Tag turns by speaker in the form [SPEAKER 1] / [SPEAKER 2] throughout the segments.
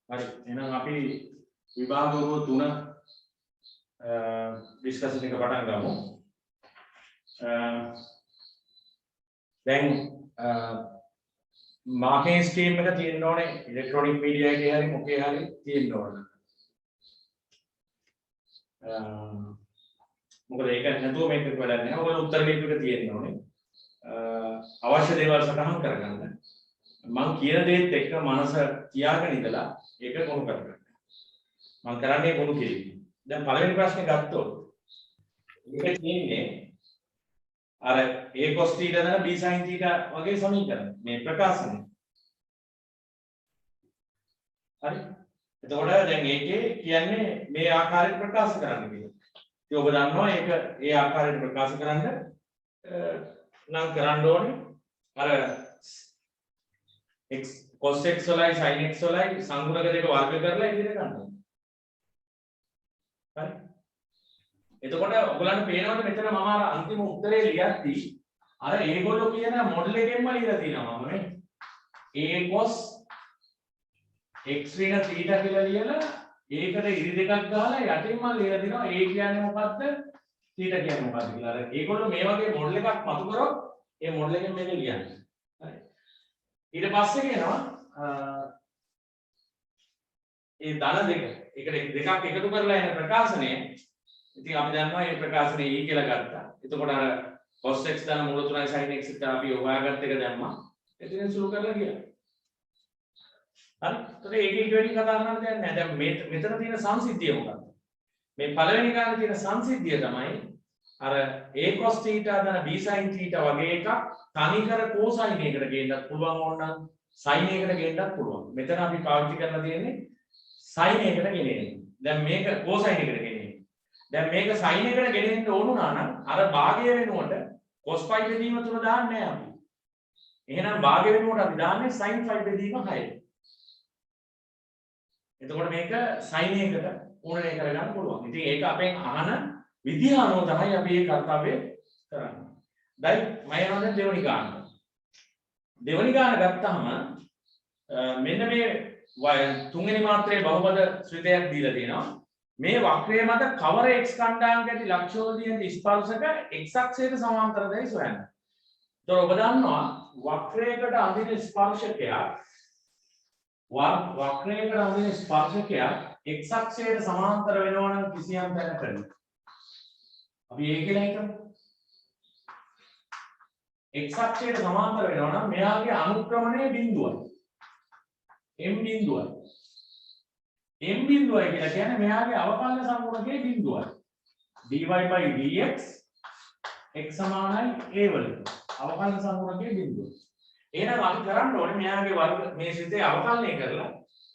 [SPEAKER 1] හරි එහෙනම් අපි විභාග 3 ඩිස්කෂන් එක පටන් ගමු. දැන් මාකටිං ස්කීම් එක තියෙන්න ඕනේ ඉලෙක්ට්‍රොනික මීඩියා එකේ හරි මොකේ හරි තියෙන්න ඕනේ. මොකද ඒක නැතුව මේක වැඩක් නෑ. ඔයගොල්ලෝ උත්තර ලිපි එක තියෙන්න ඕනේ. අවශ්‍ය දේවල් සටහන් කරගන්න. මම කියන දේත් එක්ක මනස තියාගෙන ඉඳලා ඒක කොහොම කරගන්න. මම කරන්නේ කොහොම කියලා. දැන් පළවෙනි ප්‍රශ්නේ ගත්තොත් මේක තියෙන්නේ අර a cos θ දන b sin θ වගේ සමීකරණ මේ ප්‍රකාශනය. හරි. එතකොට දැන් ඒකේ කියන්නේ මේ ආකාරයට ප්‍රකාශ කරන්න කියලා. ඉතින් ඔබ දන්නවා ඒක ඒ ආකාරයට ප්‍රකාශ කරන්න නම් කරන්න ඕනේ අර x cos x වලයි sin x වලයි සංගුණක දෙක වර්ග කරලා ඉදිරියට ගන්නවා. හරි. එතකොට ඔයගලන්ට පේනවද මෙතන මම අර අන්තිම උත්තරේ ලියද්දී අර ඒගොල්ලෝ කියන මොඩල් එකෙන්ම ලියලා තියෙනවා මම නේ. a cos x ඍණ θ කියලා ලියලා ඒකට ඉරි දෙකක් ගහලා යටින් මම ලියලා දෙනවා a කියන්නේ මොකද්ද θ කියන්නේ මොකද්ද කියලා. අර ඒගොල්ලෝ මේ වගේ මොඩල් එකක් මතු කරොත් ඒ මොඩල් එකෙන් මේක ලියන්නේ. හරි. ඊට පස්සේ කියනවා ඒ ධන දෙක එකට දෙකක් එකතු කරලා එන ප්‍රකාශනය. ඉතින් අපි දන්නවා මේ ප්‍රකාශනය E කියලා ගත්තා. එතකොට අර cos x ධන මූල 3යි sin x එක අපි හොයාගත්ත එක දැම්මා. එතනින් සුළු කරලා ගියා. හරි. එතකොට ඒකේ ඊට වැඩි කතා කරන්න දෙයක් නැහැ. දැන් මෙතන තියෙන සංසිද්ධිය මොකක්ද? මේ පළවෙනි කාරණේ තියෙන සංසිද්ධිය තමයි අර a cos θ ධන b sin θ වගේ එකක් තනිකර cosine එකකට ගේන්නත් පුළුවන් ඕනනම් sin එකකට ගේන්නත් පුළුවන්. මෙතන අපි පාවිච්චි කරලා තියෙන්නේ sin එකට ගෙනෙන්නේ. දැන් මේක cosine එකට ගෙනෙන්නේ. දැන් මේක sin එකට ගෙනෙන්න ඕන වුණා නම් අර භාගය වෙනුවට cos phi බෙදීම 3 දාන්නේ නැහැ අපි. එහෙනම් භාගය වෙනුවට අපි දාන්නේ sin phi බෙදීම 6. එතකොට මේක sin එකට උණනේ කරගන්න පුළුවන්. ඉතින් ඒක අපෙන් අහන විදිහ අනුව තමයි අපි මේ කර්තව්‍ය කරන්නේ. දැන් මම යනවා දෙවෙනි ගාන. දෙවෙනි ගාන ගත්තාම මෙන්න මේ තුන්වෙනි මාත්‍රයේ බහුපද ශ්‍රිතයක් දීලා තියෙනවා. මේ වක්‍රය මත කවර x කණ්ඩායමක ඇති ලක්ෂෝදීන් ස්පර්ශක x අක්ෂයට සමාන්තරයි සොයන්න. ඒතකොට ඔබ දන්නවා වක්‍රයකට අඳින ස්පර්ශකයක් x අක්ෂයට සමාන්තර වෙනවා නම් කිසියම් තැනක අපි ඒ කියලා හිතමු. x අක්ෂයට සමාන්තර වෙනවා නම් මෙයාගේ අනුක්‍රමණය බිඳුවයි. m බිඳුවයි. m බිඳුවයි කියලා කියන්නේ මෙයාගේ අවකලන සම්පූර්ණකයේ බිඳුවයි. dy by dx x සමානයි a වලට. අවකලන සම්පූර්ණකයේ බිඳුව. එහෙනම් අපි කරන්න ඕනේ මෙයාගේ වර්ග මේ සිතේ අවකලනය කරලා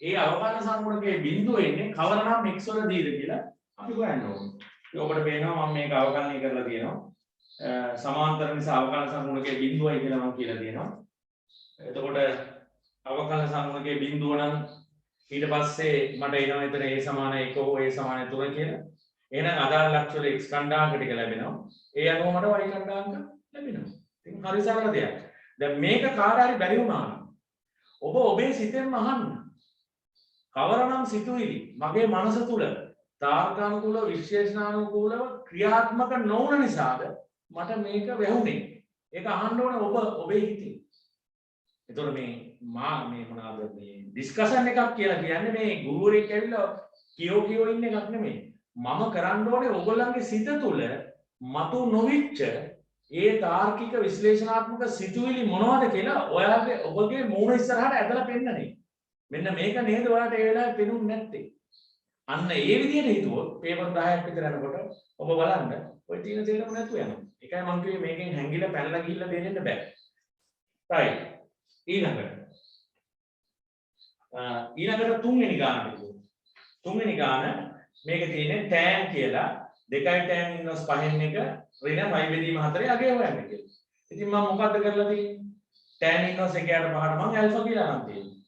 [SPEAKER 1] ඒ අවකලන සම්පූර්ණකයේ බිඳුව එන්නේ කවරනම් x වලදීද කියලා අපි හොයන්න ඕනේ. ඔබට පේනවා මම මේක අවකලනය කරලා තියෙනවා. සමාන්තර නිසා අවකලන සම්පූර්ණකයේ බිඳුවයි කියලා මම කියලා තියෙනවා. එතකොට අවකලන සම්පූර්ණකයේ බිඳුව නම් ඊට පස්සේ මට එනවා එතන a සමාන 1 හෝ a සමාන 3 කියලා. එහෙනම් අදාළ ලක්ෂ වල x කණ්ඩායම ටික ලැබෙනවා. ඒ අනුව මට y කණ්ඩායම ලැබෙනවා. ඉතින් හරි සරල දෙයක්. දැන් මේක කාට හරි බැරි වුණා නම් ඔබ ඔබේ සිතෙන්ම අහන්න. කවරනම් සිතුවිලි මගේ මනස තුල තාර්කානුකූල විශ්ලේෂණානුකූලව ක්‍රියාත්මක නොවන නිසාද මට මේක වැහුනේ. ඒක අහන්න ඕනේ ඔබ ඔබේ හිතින්. එතකොට මේ මොනවාද මේ ඩිස්කෂන් එකක් කියලා කියන්නේ මේ ගුරුවරයෙක් ඇවිල්ලා කියෝ ඉන්න එකක් නෙමෙයි. මම කරන්න ඕනේ ඔයගොල්ලන්ගේ සිත තුළ මතු නොවිච්ච ඒ තාර්කික විශ්ලේෂණාත්මක සිතුවිලි මොනවද කියලා ඔයාගේ ඔබගේ මූණ ඉස්සරහට ඇදලා පෙන්නන්නේ. මෙන්න මේක නේද ඔයාලට ඒ වෙලාවේ පෙනුන්නේ නැත්තේ. අන්න ඒ විදිහට හිතුවොත් පේපර් 10ක් විතර යනකොට ඔබ බලන්න ඔය තියෙන තේරම නැතුව යනවා. ඒකයි මම කිව්වේ මේකෙන් හැංගිලා පැනලා ගිහිල්ලා දෙන්න බෑ. right. ඊළඟට තුන්වෙනි ගානට ගියොත් තුන්වෙනි ගාන මේක තියෙන්නේ tan කියලා 2යි tan ඉන්වර්ස් 5න් එක ඍණ y බෙදීම 4 අගය හොයන්න කියලා. ඉතින් මම මොකද්ද කරලා තියෙන්නේ? tan ඉන්වර්ස් 1ට 5ට මම alpha කියලා නම් තියෙනවා.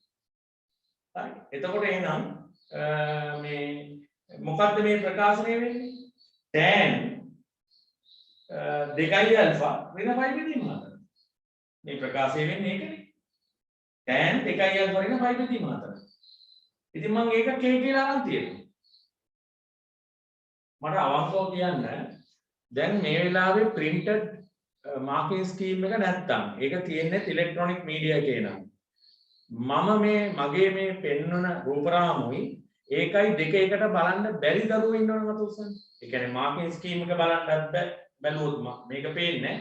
[SPEAKER 1] හරි. එතකොට එහෙනම් මේ මොකද්ද මේ ප්‍රකාශනය වෙන්නේ? tan 2යි alpha ඍණ y බෙදීම 4. මේ ප්‍රකාශය වෙන්නේ ඒකනේ. tan 2යි alpha ඍණ y බෙදීම 4. ඉතින් මම ඒක k කියලා අරන් තියෙනවා. මට අවංකව කියන්න දැන් මේ වෙලාවේ printed marking scheme එක නැත්තම් ඒක තියෙන්නේ ඉලෙක්ට්‍රොනික මීඩියා එකේ නම් මම මේ මගේ මේ පෙන්වන රූපරාමුයි ඒකයි දෙක එකට බලන්න බැරි දරුවෝ ඉන්නවනේ මත උසන්. ඒ කියන්නේ marking scheme එක බලන්නත් බැලුවොත් මේක පේන්නේ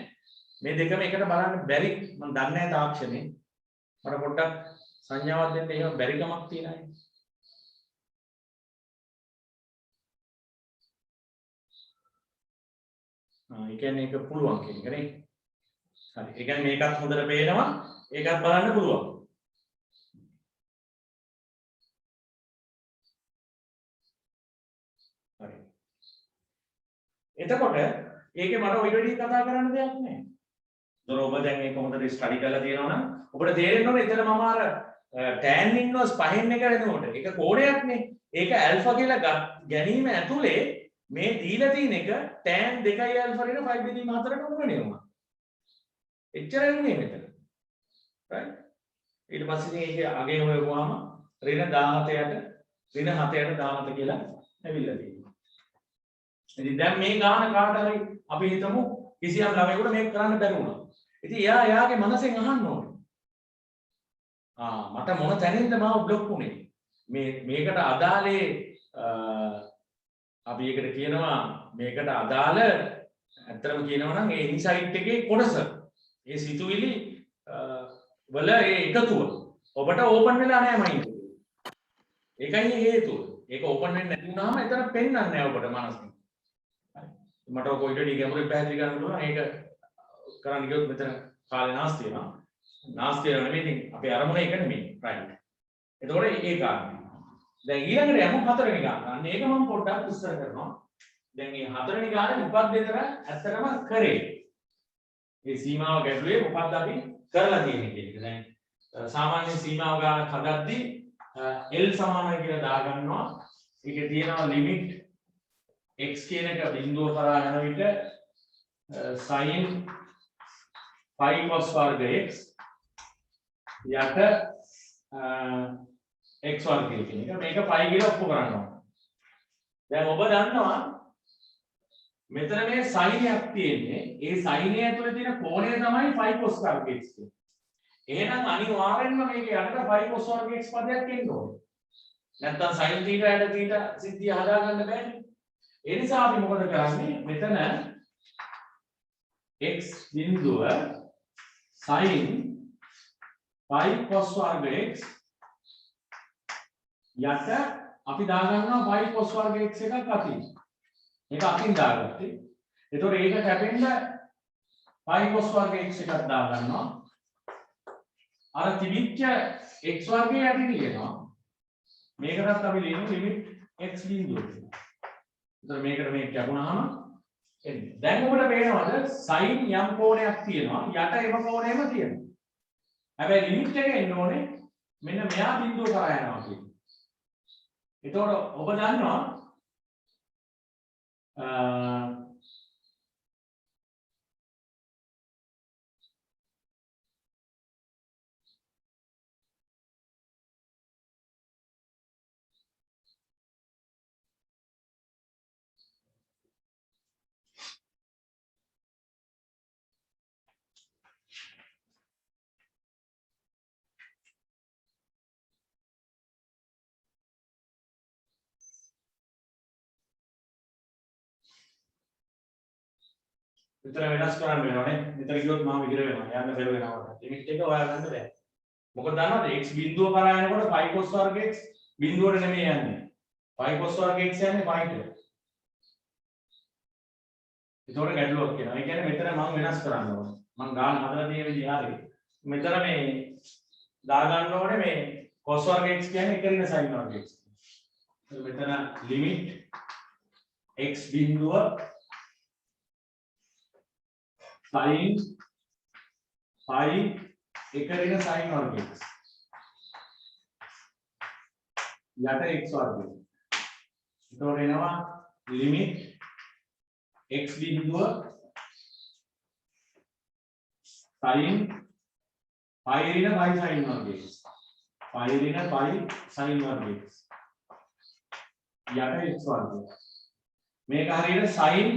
[SPEAKER 1] මේ දෙකම එකට බලන්න බැරි මම දන්නේ නැහැ තාක්ෂණේ. මට පොඩ්ඩක් සංඥාවක් දෙන්න එහෙම බැරි කමක් තියෙනවා. ඒ කියන්නේ ඒක පුළුවන් කියන එක නේ. හරි. ඒ කියන්නේ මේකත් හොඳට පේනවා. ඒකත් බලන්න පුළුවන්. හරි. එතකොට ඒකේ මට ඔය විදිහට කතා කරන්න දෙයක් නැහැ. ඒතර ඔබ දැන් මේක හොඳට ස්ටඩි කරලා තියෙනවා නම් ඔබට තේරෙන්න ඕනේ එතන මම අර tan ඉන්වර්ස් පහෙන් එක වෙනකොට ඒක කෝණයක්නේ. ඒක ඇල්ෆා කියලා ගැනීම ඇතුලේ මේ දීලා තියෙන එක tan 2 alpha ඍණ 5 බෙදීම 4ට උගනේ උනා. එච්චරයි නේ මෙතන. right? ඊට පස්සේ මේක අගේ හොයුවාම ඍණ 17ට ඍණ 7ට 17 කියලා ඇවිල්ලා තියෙනවා. ඉතින් දැන් මේ ගාන කාට හරි අපි හිතමු කිසියම් ළමයෙකුට මේක කරන්න බැරි වුණා. ඉතින් එයාගේ මනසෙන් අහන්න ඕනේ. මට මොන තැනින්ද මාව બ્લોක් වුනේ? මේකට අදාළේ අපි ඒකට කියනවා මේකට අදාළ ඇත්තටම කියනවා නම් ඒ ඉන්සයිට් එකේ කොටස ඒ සිතුවිලි වල ඒ එකතුව ඔබට ඕපන් වෙලා නැහැ මයින්ඩ් එක. ඒකයි හේතුව. ඒක ඕපන් වෙන්නේ නැති වුනහම එතන පෙන්වන්නේ නැහැ ඔබට මනසින්. හරි. මට ඔය කොයිඩි ගැඹුරින් පැහැදිලි කරන්න පුළුවන්. ඒක කරන්න ගියොත් මෙතන කාලේ නාස්ති වෙනවා. නාස්ති වෙනවා නෙමෙයි අපේ අරමුණ ඒක නෙමෙයි. රයිට්. එතකොට ඒ කාරණේ. දැන් ඊළඟට යමු හතරවෙනි ගාන. අන්න ඒක මම පොඩ්ඩක් විස්තර කරනවා. දැන් මේ හතරවෙනි ගානේ මොකක්ද එතන ඇත්තටම කරේ? මේ සීමාව ගැටුවේ මොකක්ද අපි කරලා තියෙන්නේ කියන එක. දැන් සාමාන්‍ය සීමාව ගාන හදද්දී L සමානයි කියලා දාගන්නවා. ඒකේ තියෙනවා ලිමිට් x කියන එක බිඳුව කරා යන විට sin phi cos වර්ග x යට x වර්ගය කියන එක මේක π කියලා ඔප්පු කරනවා. දැන් ඔබ දන්නවා මෙතන මේ sin එකක් තියෙන්නේ. ඒ sin එක ඇතුලේ තියෙන කෝණය තමයි phi cos වර්ග x කියන්නේ. එහෙනම් අනිවාර්යෙන්ම මේකේ යටට phi cos වර්ග x පදයක් එන්න ඕනේ. නැත්තම් sin theta යට theta සිද්ධිය හදාගන්න බෑනේ. ඒ නිසා අපි මොකද කරන්නේ? මෙතන x බිඳුව sin phi cos වර්ග x යට අපි දාගන්නවා phi cos වර්ග x එකක් අතින්. ඒක අතින් දාගත්තේ. එතකොට ඒක කැපෙන්න phi cos වර්ග x එකක් දාගන්නවා. අර තිබිච්ච x වර්ගය යටි තියෙනවා. මේකටත් අපි ලියමු ලිමිට් x බිඳුව කියලා. එතකොට මේකට මේක කැපුණාම එන්නේ. දැන් ඔබට පේනවද sin යම් කෝණයක් තියෙනවා යට එම කෝණයම තියෙනවා. හැබැයි ලිමිට් එක එන්න ඕනේ මෙන්න මෙයා බිඳුව කරා යනවා කියන්නේ. එතකොට ඔබ දන්නවා විතර වෙනස් කරන්න වෙනවනේ. මෙතන කිව්වොත් මම විතර වෙනවා. යන්න බැරුව වෙනවා. ලිමිට් එක හොයාගන්න බෑ. මොකද දන්නවද x බිඳුව කරා යනකොට phi cos වර්ග x බිඳුවට නෙමෙයි යන්නේ. phi cos වර්ග x යන්නේ phi ට. ඒතකොට ගැටලුවක් කියනවා. ඒ කියන්නේ මෙතන මම වෙනස් කරන්න ඕනේ. මම ගාන හදලා තියෙන විදිහ හරියි. මෙතන මේ දා ගන්න ඕනේ මේ cos වර්ග x කියන්නේ එක ඍණ sin වර්ග x. මෙතන ලිමිට් x බිඳුව sin phi එක ඍණ sin වර්ග x යට x වර්ගය. එතකොට එනවා ලිමිට් x බිඳුව sin phi ඍණ phi sin වර්ගය. phi ඍණ phi sin වර්ගය. යට x වර්ගය. මේක හරියට sin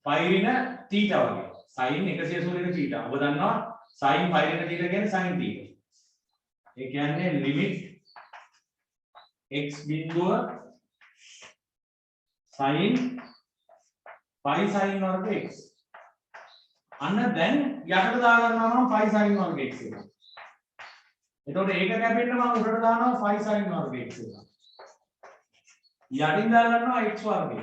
[SPEAKER 1] phi ඍණ θ වගේ. sin 180 ඍණ θ. ඔබ දන්නවා sin phi ඍණ θ කියන්නේ sin θ. ඒ කියන්නේ limit x බිඳුව sin phi sin වර්ග x. අන්න දැන් යටට දා ගන්නවා නම් phi sin වර්ග x එක. එතකොට ඒක කැපෙන්න මම උඩට දානවා phi sin වර්ග x එක. යටින් දා ගන්නවා x වර්ගය.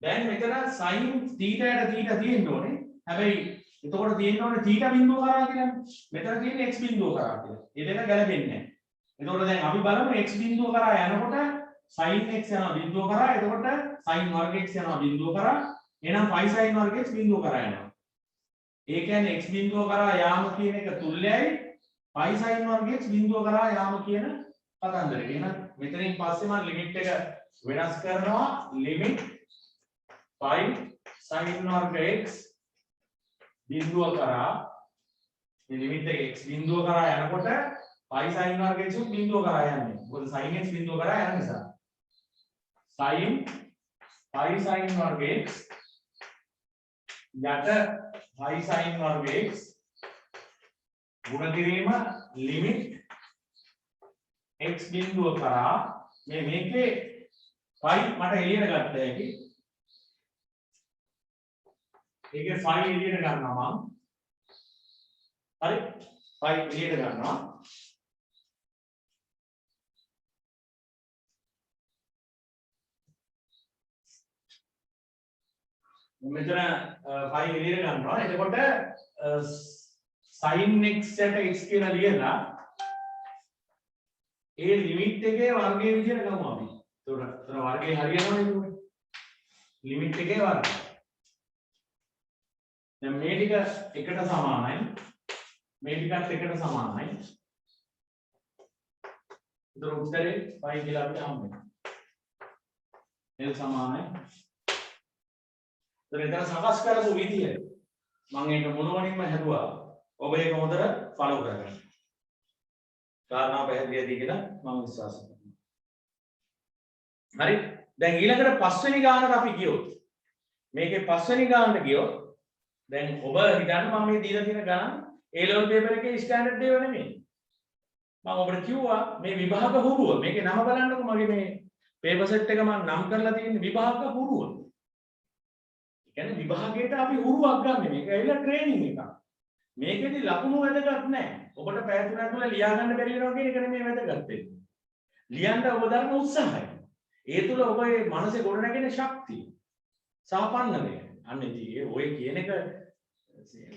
[SPEAKER 1] දැන් මෙතන sin θ යට θ තියෙන්න ඕනේ. හැබැයි එතකොට තියෙන්න ඕනේ θ බිඳුව කරා කියන්නේ. මෙතන තියෙන්නේ x බිඳුව කරා කියලා. ඒ දෙක ගැලපෙන්නේ නැහැ. එතකොට දැන් අපි බලමු x බිඳුව කරා යනකොට sin x යනවා බිඳුව කරා. එතකොට sin වර්ග x යනවා බිඳුව කරා. එහෙනම් phi sin වර්ග x බිඳුව කරා යනවා. ඒ කියන්නේ x බිඳුව කරා යාම කියන එක තුල්ලයයි phi sin වර්ග x බිඳුව කරා යාම කියන කතන්දරේ. එහෙනම් මෙතනින් පස්සේ මම ලිමිට් එක වෙනස් කරනවා. ලිමිට් phi sin වර්ග x බිඳුව කරා මේ ලිමිට් එක x බිඳුව කරා යනකොට phi sin වර්ග x බිඳුව කරා යන්නේ. මොකද sin x බිඳුව කරා යන නිසා. sin phi sin වර්ග x යට phi sin වර්ග x ගුණ කිරීම ලිමිට් x බිඳුව කරා මේකේ phi මට එළියට ගන්න හැකි. ඒකේ phi එළියට ගන්නවා මම. හරි? phi එළියට ගන්නවා. මෙතන phi එළියට ගන්නවා. එතකොට sin x යට x කියලා ලියලා ඒ ලිමිට් එකේ වර්ගයේ විදිහට ගමු අපි. ඒතකොට වර්ගයේ හරියනවා නේද? ලිමිට් එකේ වර්ගය. දැන් මේ ටික එකට සමානයි. මේ ටිකත් එකට සමානයි. ඒතර උත්තරේ phi කියලා අපිට හම්බ වෙනවා. ඒක සමානයි. ඒතර එතන සකස් කරපු විදිය මම ඒක මොනවලින්ම හැදුවා. ඔබ ඒක හොඳට ෆලෝ කරගන්න. කාරණා පැහැදිලිද කියලා මම විශ්වාස කරනවා. හරි. දැන් ඊළඟට පස්වෙනි ගානට අපි ගියොත් මේකේ පස්වෙනි ගානට ගියොත් දැන් ඔබ හිතන්න මම මේ දීලා තියෙන ගණන් A level paper එකේ ස්ටෑන්ඩඩ් ඒවා නෙමෙයි. මම ඔබට කිව්වා මේ විභාග හුරුව මේකේ නම බලන්නකෝ මගේ මේ පේපර් සෙට් එක මම නම් කරලා තියෙන විභාග හුරුව. ඒ කියන්නේ විභාගයට අපි හුරුවක් ගන්න මේක ඇවිල්ලා ට්‍රේනින් එකක්. මේකෙදි ලකුණු වැදගත් නැහැ. ඔබට පැය 3ක් තුල ලියා ගන්න බැරි වෙනවා කියන එක නෙමෙයි වැදගත් වෙන්නේ. ලියන්න ඔබ දරන උත්සාහය. ඒ තුල ඔබේ මනසේ ගොඩනැගෙන ශක්තිය. සාපන්නකය. අන්න ඉතින් ඔය කියන එක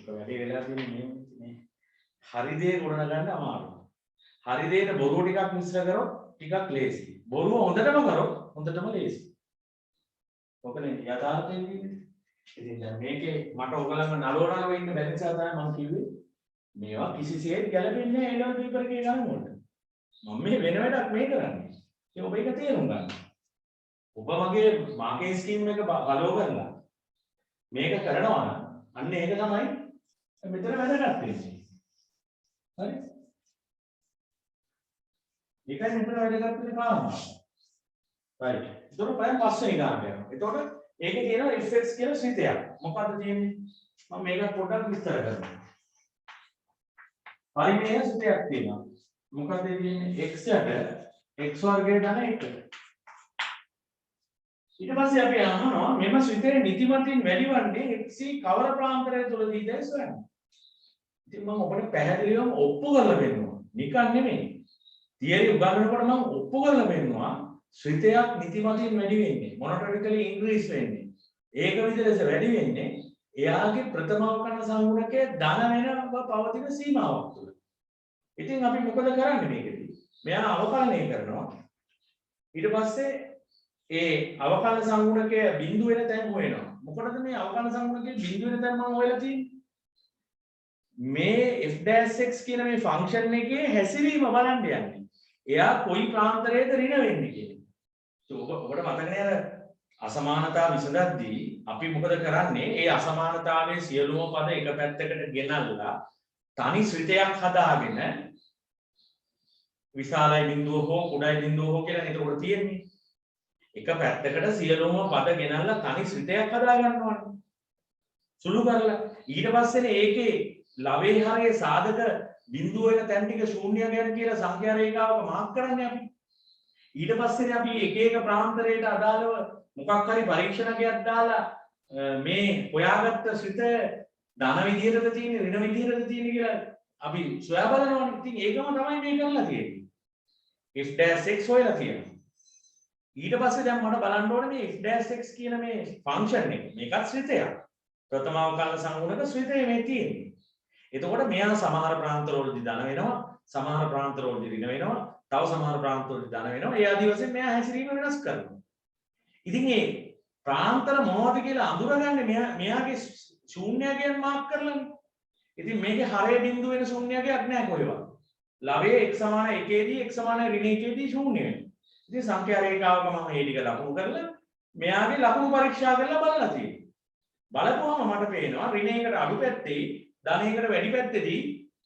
[SPEAKER 1] වැඩි වෙලා තියෙන්නේ මේ හරි දේ ගොඩනගන්න අමාරුයි. හරි දේට බොරුව ටිකක් මිශ්‍ර කරොත් ටිකක් ලේසි. බොරුව හොඳටම කරොත් හොඳටම ලේසි. ඔකනේ යථාර්ථයෙන් කියන්නේ. ඉතින් දැන් මේකේ මට ඔයගලම නලවනව ඉන්න බැරි නිසා තමයි මම කිව්වේ මේවා කිසිසේත් ගැලපෙන්නේ නැහැ A level paper එකේ ගන්න ඕනේ. මම මේ වෙන වැඩක් මේ කරන්නේ. ඒ ඔබ ඒක තේරුම් ගන්න. ඔබ මගේ මාකේ ස්කීම් එක බලව කරලා මේක කරනවා නම් අන්න ඒක තමයි මෙතන වැදගත් වෙන්නේ. හරි? ඒකයි මෙතන වැදගත් වෙන කාරණා. right. ඒතකොට පයන් පස්සේ ගන්න යනවා. ඒතකොට ඒකේ තියෙනවා fx කියලා ශ්‍රිතයක්. මොකද්ද තියෙන්නේ? මම මේක පොඩ්ඩක් විස්තර කරනවා. පරිමේය ශ්‍රිතයක් තියෙනවා. මොකද්ද තියෙන්නේ? x යට x වර්ගය ධන 1. ඊට පස්සේ අපි අහනවා මෙම ශ්‍රිතයේ නිතිමතින් වැඩිවන්නේ x කවර ප්‍රාන්තරය තුලදීද සොයන්න. ඉතින් මම ඔබට පැහැදිලිවම ඔප්පු කරලා දෙන්නවා. නිකන් නෙමෙයි. තියරි උගන්වනකොට මම ඔප්පු කරලා දෙන්නවා ශ්‍රිතයක් නිතිමතින් වැඩි වෙන්නේ මොනොටොනිකලි ඉන්ක්‍රීස් වෙන්නේ. ඒක විදිහට වැඩි වෙන්නේ එයාගේ ප්‍රථම අවකලන සංගුණකයේ ධන වෙනව පවතින සීමාවක් තුල. ඉතින් අපි මොකද කරන්නේ මේකදී? මෙයා අවකලනය කරනවා. ඊට පස්සේ ඒ අවකලන සංගුණකය බිඳු වෙන තැන් හොයනවා. මොකටද මේ අවකලන සංගුණකයේ බිඳු වෙන තැන් මම හොයලා තියෙන්නේ? මේ f'(x) කියන මේ ෆන්ක්ෂන් එකේ හැසිරීම බලන්න යන්නේ. එයා කොයි ප්‍රාන්තරයේද ඍණ වෙන්නේ කියන්නේ. ඔබට මතක නේද අසමානතා විසඳද්දී අපි මොකද කරන්නේ? ඒ අසමානතාවයේ සියලුම පද එක පැත්තකට ගෙනල්ලා තනි ශ්‍රිතයක් හදාගෙන විශාලයි බිඳුව හෝ කුඩායි බිඳුව හෝ කියලා නේද උඩ තියෙන්නේ. එක පැත්තකට සියලුම පද ගෙනල්ලා තනි ශ්‍රිතයක් හදා ගන්නවනේ. සුළු කරලා ඊට පස්සේනේ ඒකේ ලවේ හරයේ සාධක බිඳුව වෙන තැන් ටික ශූන්‍යයන් කියලා සංඛ්‍යා රේඛාවක මාක් කරන්නේ අපි. ඊට පස්සේනේ අපි එක එක ප්‍රාන්තරයට අදාළව මොකක් හරි පරීක්ෂණකයක් දාලා මේ හොයාගත්ත ශ්‍රිත ධන විදියටද තියෙන්නේ ඍණ විදියටද තියෙන්නේ කියලා අපි සොයා බලනවානේ. ඉතින් ඒකම තමයි මේ කරලා තියෙන්නේ. f'(x) හොයලා තියෙනවා. ඊට පස්සේ දැන් මට බලන්න ඕනේ මේ f'(x) කියන මේ ෆන්ක්ෂන් එක. මේකත් ශ්‍රිතයක්. ප්‍රථම අවකලන සංගුණක ශ්‍රිතය මේ තියෙන්නේ. එතකොට මෙයා සමහර ප්‍රාන්තරවලදී ධන වෙනවා, සමහර ප්‍රාන්තරවලදී ඍණ වෙනවා, තව සමහර ප්‍රාන්තරවලදී ධන වෙනවා. ඒ ආදී වශයෙන් මෙයා හැසිරීම වෙනස් කරනවා. ඉතින් මේ ප්‍රාන්තර මොනවද කියලා අඳුරගන්නේ මෙයාගේ ශූන්‍යයෙන් මාක් කරලානේ. ඉතින් මේකේ හරය බිඳුව වෙන ශූන්‍යයක් නැහැ කොහෙවත්. ලවයේ x සමාන 1 x සමාන ඍණ 1 ශූන්‍ය වෙනවා. ඉතින් සංඛ්‍යා රේඛාවක මම මේ ටික ලකුණු කරලා මෙයාගේ ලකුණු පරීක්ෂා කරලා බලලා තියෙනවා. බලපුවම මට පේනවා ඍණයකට අඩු පැත්තේ ධනයකට වැඩි පැත්තේදී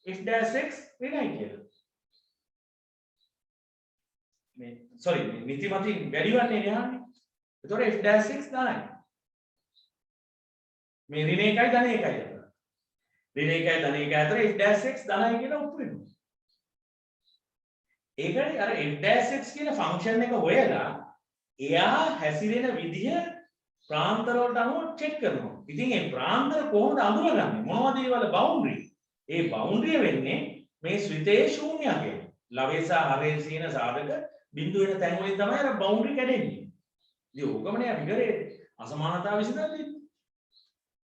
[SPEAKER 1] f'(x) ඍණයි කියලා. මේ sorry නිතිමතින් වැඩි වන්නේ නෑනේ. ඒතකොට f'(x) ධනයි. මේ ඍණ 1යි ධන 1යි අතර. ඍණ 1යි ධන 1යි අතර f'(x) ධනයි කියලා ඔප්පු වෙනවා. ඒකනේ අර f'(x) කියන ෆන්ක්ෂන් එක හොයලා එයා හැසිරෙන විදිය ප්‍රාන්තර වලට අනුව චෙක් කරනවා. ඉතින් මේ ප්‍රාන්තර කොහොමද අඳුරගන්නේ? මොනවද ඒවල බවුන්ඩරි? ඒ බවුන්ඩරිය වෙන්නේ මේ ශ්‍රිතයේ ශූන්‍යකය. ලවේසා හරේ සීන සාධක බිඳු වෙන තැන් වලින් තමයි අර බවුන්ඩරි කැඩෙන්නේ. ඉතින් ඕකමනේ අපි කරේ අසමානතාව විසඳන්නේ.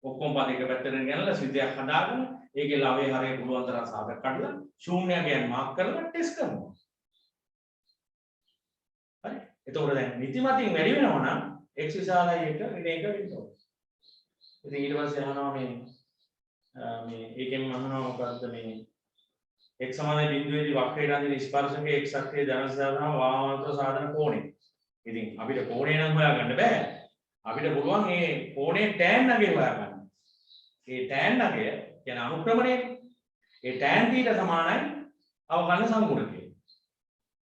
[SPEAKER 1] ඔක්කොම පද එක පැත්තට ගෙනල්ලා ශ්‍රිතයක් හදාගෙන ඒකේ ලවේ හරේ පුළුවන් තරම් සාධක කඩලා ශූන්‍යකයන් මාක් කරලා ටෙස්ට් කරනවා. හරි. එතකොට දැන් නිතිමතින් වැඩි වෙනවා නම් x විශාලයි 1 ඍණ 1 වෙන්න ඕනේ. ඉතින් ඊට පස්සේ අහනවා මේ ඒකෙන් අහනවා මොකද්ද මේ x සමානයි බිඳුවේදී වක්‍රයට අඳින ස්පර්ශකයේ x අක්ෂයේ ධන සාධන වාමාවර්ත සාධන කෝණය. ඉතින් අපිට කෝණය නම් හොයාගන්න බෑ. අපිට පුළුවන් මේ කෝණයේ tan නගය හොයාගන්න. ඒ tan නගය කියන අනුක්‍රමණයනේ. ඒ tan θ සමානයි අවකලන සංගුණකය.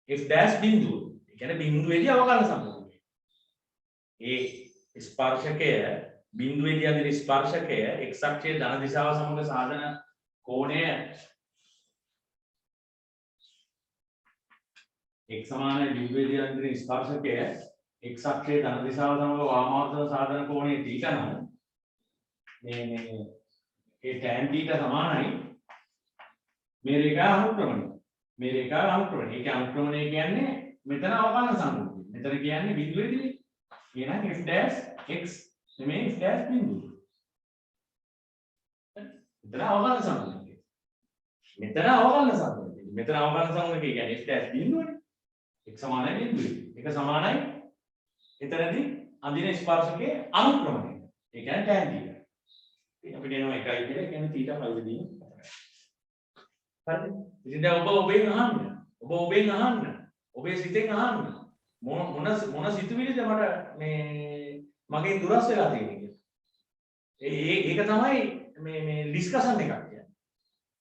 [SPEAKER 1] f' බිඳුව. ඒ කියන්නේ බිඳුවේදී අවකලන සංගුණකය. ඒ ස්පර්ශකය බිඳුවේදී අදින ස්පර්ශකය x අක්ෂයේ ධන දිශාව සමග සාධන කෝණය x සමානයි බිඳුවේදී අදින ස්පර්ශකය x අක්ෂයේ ධන දිශාව සමග වාමාවර්ත සාධන කෝණය θ නම් මේ ඒ tan θ සමානයි මේ රේඛා අනුක්‍රමණය. මේ රේඛා අනුක්‍රමණය. ඒක අනුක්‍රමණය කියන්නේ මෙතන අවකලන සංගුණකය. මෙතන කියන්නේ බිඳුවේදී එහෙනම් f'(x) නෙමෙයි f' බිඳුව. මෙතන අවකලන සංගුණකය. මෙතන අවකලන සංගුණකය. මෙතන අවකලන සංගුණකය කියන්නේ f' බිඳුවනේ. x සමානයි බිඳුවේ. ඒක සමානයි එතනදී අඳින ස්පර්ශකයේ අනුක්‍රමණය. ඒ කියන්නේ tan θ. අපිට එනවා 1යි කියලා කියන්නේ θ 5 දී. හරිද? ඉතින් දැන් ඔබෙන් අහන්න. ඔබෙන් අහන්න. ඔබේ සිතෙන් අහන්න. මොන සිතුවිලිද මට මේ මගේ දුරස් වෙලා තියෙන්නේ කියලා. ඒක තමයි මේ ඩිස්කෂන් එකක් කියන්නේ.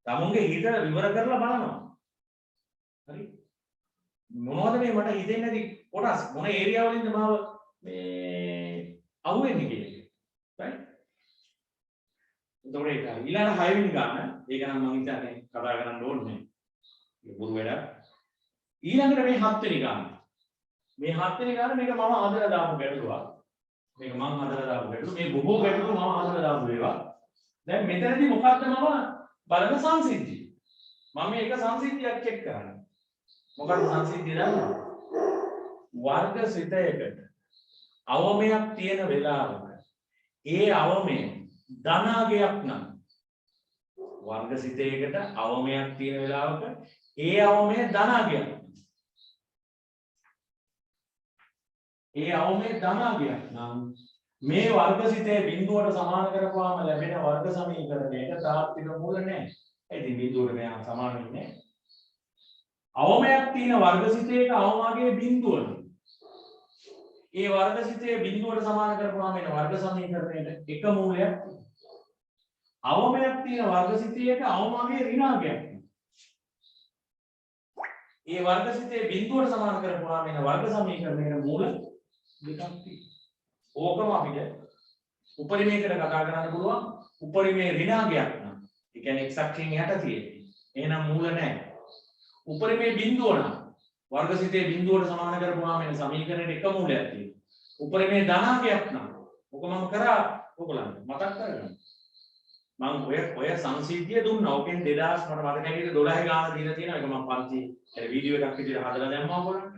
[SPEAKER 1] තමුන්ගේ හිත විවර කරලා බලනවා. හරි? මොනවද මේ මට හිතෙන්නේ නැති කොටස් මොන ඒරියා වලින්ද මාව මේ අහුවෙන්නේ කියන එක. right? එතකොට ඒක ඊළඟ 6 වෙනි ගන්න. ඒක නම් මම හිතන්නේ කතා කරන්න ඕනේ. ඒක බොරු වැඩක්. ඊළඟට මේ 7 වෙනි ගන්න. මේ 7 වෙනි ගන්න මේක මම හදලා දාපු ගැටලුවක්. මේක මම හදලා දාපු ගැටලුව. මේ බොහෝ ගැටලු මම හදලා දාපු ඒවා. දැන් මෙතනදී මොකක්ද මම බලන සංසිද්ධිය. මම මේක සංසිද්ධියක් චෙක් කරන්නේ. මොකක්ද සංසිද්ධිය දන්නවද? වර්ග ශ්‍රිතයකට අවමයක් තියෙන වෙලාවක ඒ අවමය ධනාගයක් නම් වර්ග ශ්‍රිතයකට අවමයක් තියෙන වෙලාවක ඒ අවමය ධනාගයක්. ඒ අවමය ධනාගයක් නම් මේ වර්ග ශ්‍රිතයේ බිඳුවට සමාන කරපුවාම ලැබෙන වර්ග සමීකරණයට තාත්වික මූල නැහැ. ඒ ඉතින් බිඳුවට මෙයා සමාන වෙන්නේ. අවමයක් තියෙන වර්ග ශ්‍රිතයක අවමගේ බිඳුවන ඒ වර්ග ශ්‍රිතයේ බිඳුවට සමාන කරපුවාම එන වර්ග සමීකරණයට එක මූලයක් තියෙනවා. අවමයක් තියෙන වර්ග ශ්‍රිතයක අවමගේ ඍණාගයක් තියෙනවා. ඒ වර්ගසිතේ බිඳුවට සමාන කරපුවාම එන වර්ග සමීකරණයේ මූල දෙකක් තියෙනවා. ඕකම අපිට උපරිමයකට කතා කරන්න පුළුවන්. උපරිමයේ ඍණාංගයක් නම් ඒ කියන්නේ x අක්ෂයෙන් යට තියෙන්නේ. එහෙනම් මූල නැහැ. උපරිමයේ බිඳුව නම් වර්ගසිතේ බිඳුවට සමාන කරපුවාම එන සමීකරණයට එක මූලයක් තියෙනවා. උපරිමයේ ධනාංගයක් නම් ඔක මම කරා ඔයගොල්ලන්ට මතක් කරගන්න. මම ඔය සංසිද්ධිය දුන්නා. ඕකෙන් 2000 මට මතක හැටියට 12 ගාන දීලා තියෙනවා. ඒක මම පන්ති ඒ වීඩියෝ එකක් විදිහට හදලා දැම්මා ඔයගොල්ලන්ට.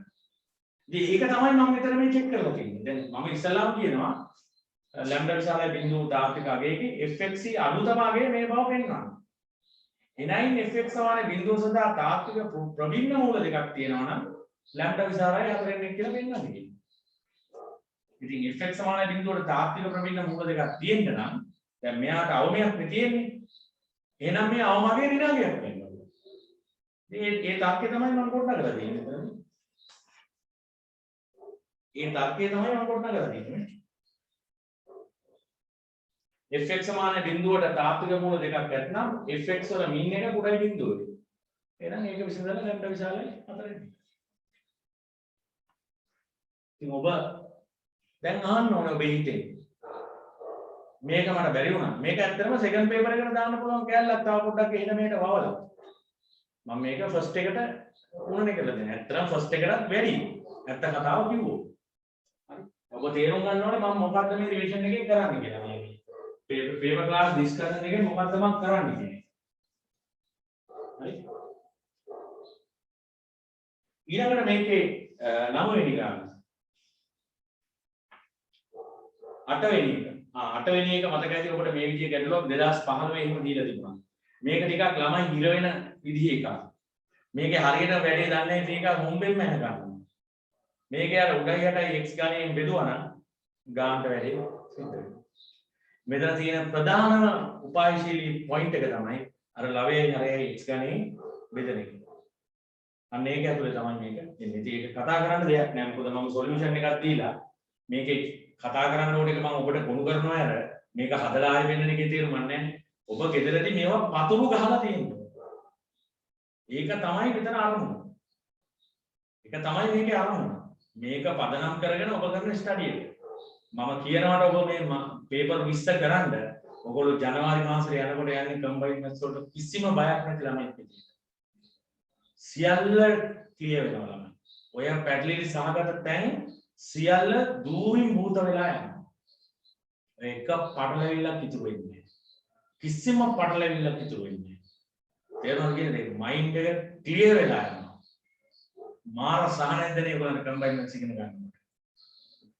[SPEAKER 1] ඉතින් ඒක තමයි මම මෙතන මේ චෙක් කරලා තියෙන්නේ. දැන් මම ඉස්සල්ලාම කියනවා ලැම්ඩා විශාලයි බිඳුව තාත්වික අගයේදී fx අනුතම අගය මේ බව පෙන්වනවා. එනයින් fx සමාන බිඳුව සඳහා තාත්වික ප්‍රභින්න මූල දෙකක් තියෙනවා නම් ලැම්ඩා විශාලයි 4 1 කියලා පෙන්වන්නේ. ඉතින් fx සමාන බිඳුවට තාත්වික ප්‍රභින්න මූල දෙකක් තියෙන්න නම් දැන් මෙයාට අවමයක් නේ තියෙන්නේ. එහෙනම් මේ අවමගේ ඍණාංගයක් වෙනවා. ඉතින් ඒ තර්කය තමයි මම කොටනගලා තියෙන්නේ. ඒ තර්කය තමයි මම කොටනගලා තියෙන්නේ. fx සමාන බිඳුවට තාත්වික මූල දෙකක් ඇත්නම් fx වල මින් එක කුඩයි බිඳුවයි. එහෙනම් ඒක විසඳලා ලැම්ඩා විශාලයි 4 වෙනි. ඉතින් ඔබ දැන් අහන්න ඕනේ ඔබ හිතේ. මේක මට බැරි වුණා. මේක ඇත්තටම සෙකන්ඩ් පේපර් එකට දාන්න පුළුවන් කැලලක් තව පොඩ්ඩක් එහෙන මෙහෙට වවලා. මම මේක ෆස්ට් එකට උනනේ කියලා දෙනවා. ඇත්තටම ෆස්ට් එකටත් වැඩි. ඇත්ත කතාව කිව්වෝ. හරි. ඔබ තේරුම් ගන්න ඕනේ මම මොකද්ද මේ රිවිෂන් එකේ කරන්නේ කියලා. මේ paper class discussion එකේ මොකද්ද මම කරන්නේ කියන්නේ. හරි. ඊළඟට මේකේ 9 වෙනි ගාන. 8 වෙනි එක. 8 වෙනි එක මතක ඇති ඔබට මේ විදිය ගැටලුවක් 2015 එහෙම දීලා තිබුණා. මේක ටිකක් ළමයි හිර වෙන විදිහ එකක්. මේකේ හරියට වැඩේ දන්නේ නැති එක හොම්බෙන්න යන ගන්නවා. මේකේ අර උඩයි යටයි x ගණයෙන් බෙදුවා නම් ගානට වැඩේ සිද්ධ වෙනවා. මෙතන තියෙන ප්‍රධානම උපායශීලී පොයින්ට් එක තමයි අර ලවයේ හරයයි x ගණයෙන් බෙදෙන එක. අන්න ඒක ඇතුලේ තමයි මේක එන්නේ. ඉතින් ඒක කතා කරන්න දෙයක් නෑ. මොකද මම සොලියුෂන් එකක් දීලා මේකේ කතා කරන්න ඕන එක මම ඔබට ගොනු කරනවා අර මේක හදලා ආයෙ වෙන්න එකේ තේරුම නැහැ. ඔබ ගෙදරදී මේවා පතුරු ගහලා තියෙනවා. ඒක තමයි මෙතන අරමුණ. ඒක තමයි මේකේ අරමුණ. මේක පදනම් කරගෙන ඔබ කරන ස්ටඩි එක. මම කියනවාට ඔබ මේ පේපර් 20 කරන්න ඔයගොල්ලෝ ජනවාරි මාසෙට යනකොට යන්නේ කම්බයින් මැත්ස් වලට කිසිම බයක් නැති ළමයි පිටින්. සියල්ල ක්ලියර් වෙනවා ළමයි. ඔය පැටලිලි සහගත තැන් සියල්ල දූරින් භූත වෙලා යනවා. එක පටලැවිල්ලක් ඉතුරු වෙන්නේ නැහැ. කිසිම පටලැවිල්ලක් ඉතුරු වෙන්නේ නැහැ. තේරුණාද කියන්නේ මයින්ඩ් එක ක්ලියර් වෙලා යනවා. මාර සහනෙන්ද නේ ඔයගොල්ලෝ කම්බයින් මැත්ස් ඉගෙන ගන්නකොට.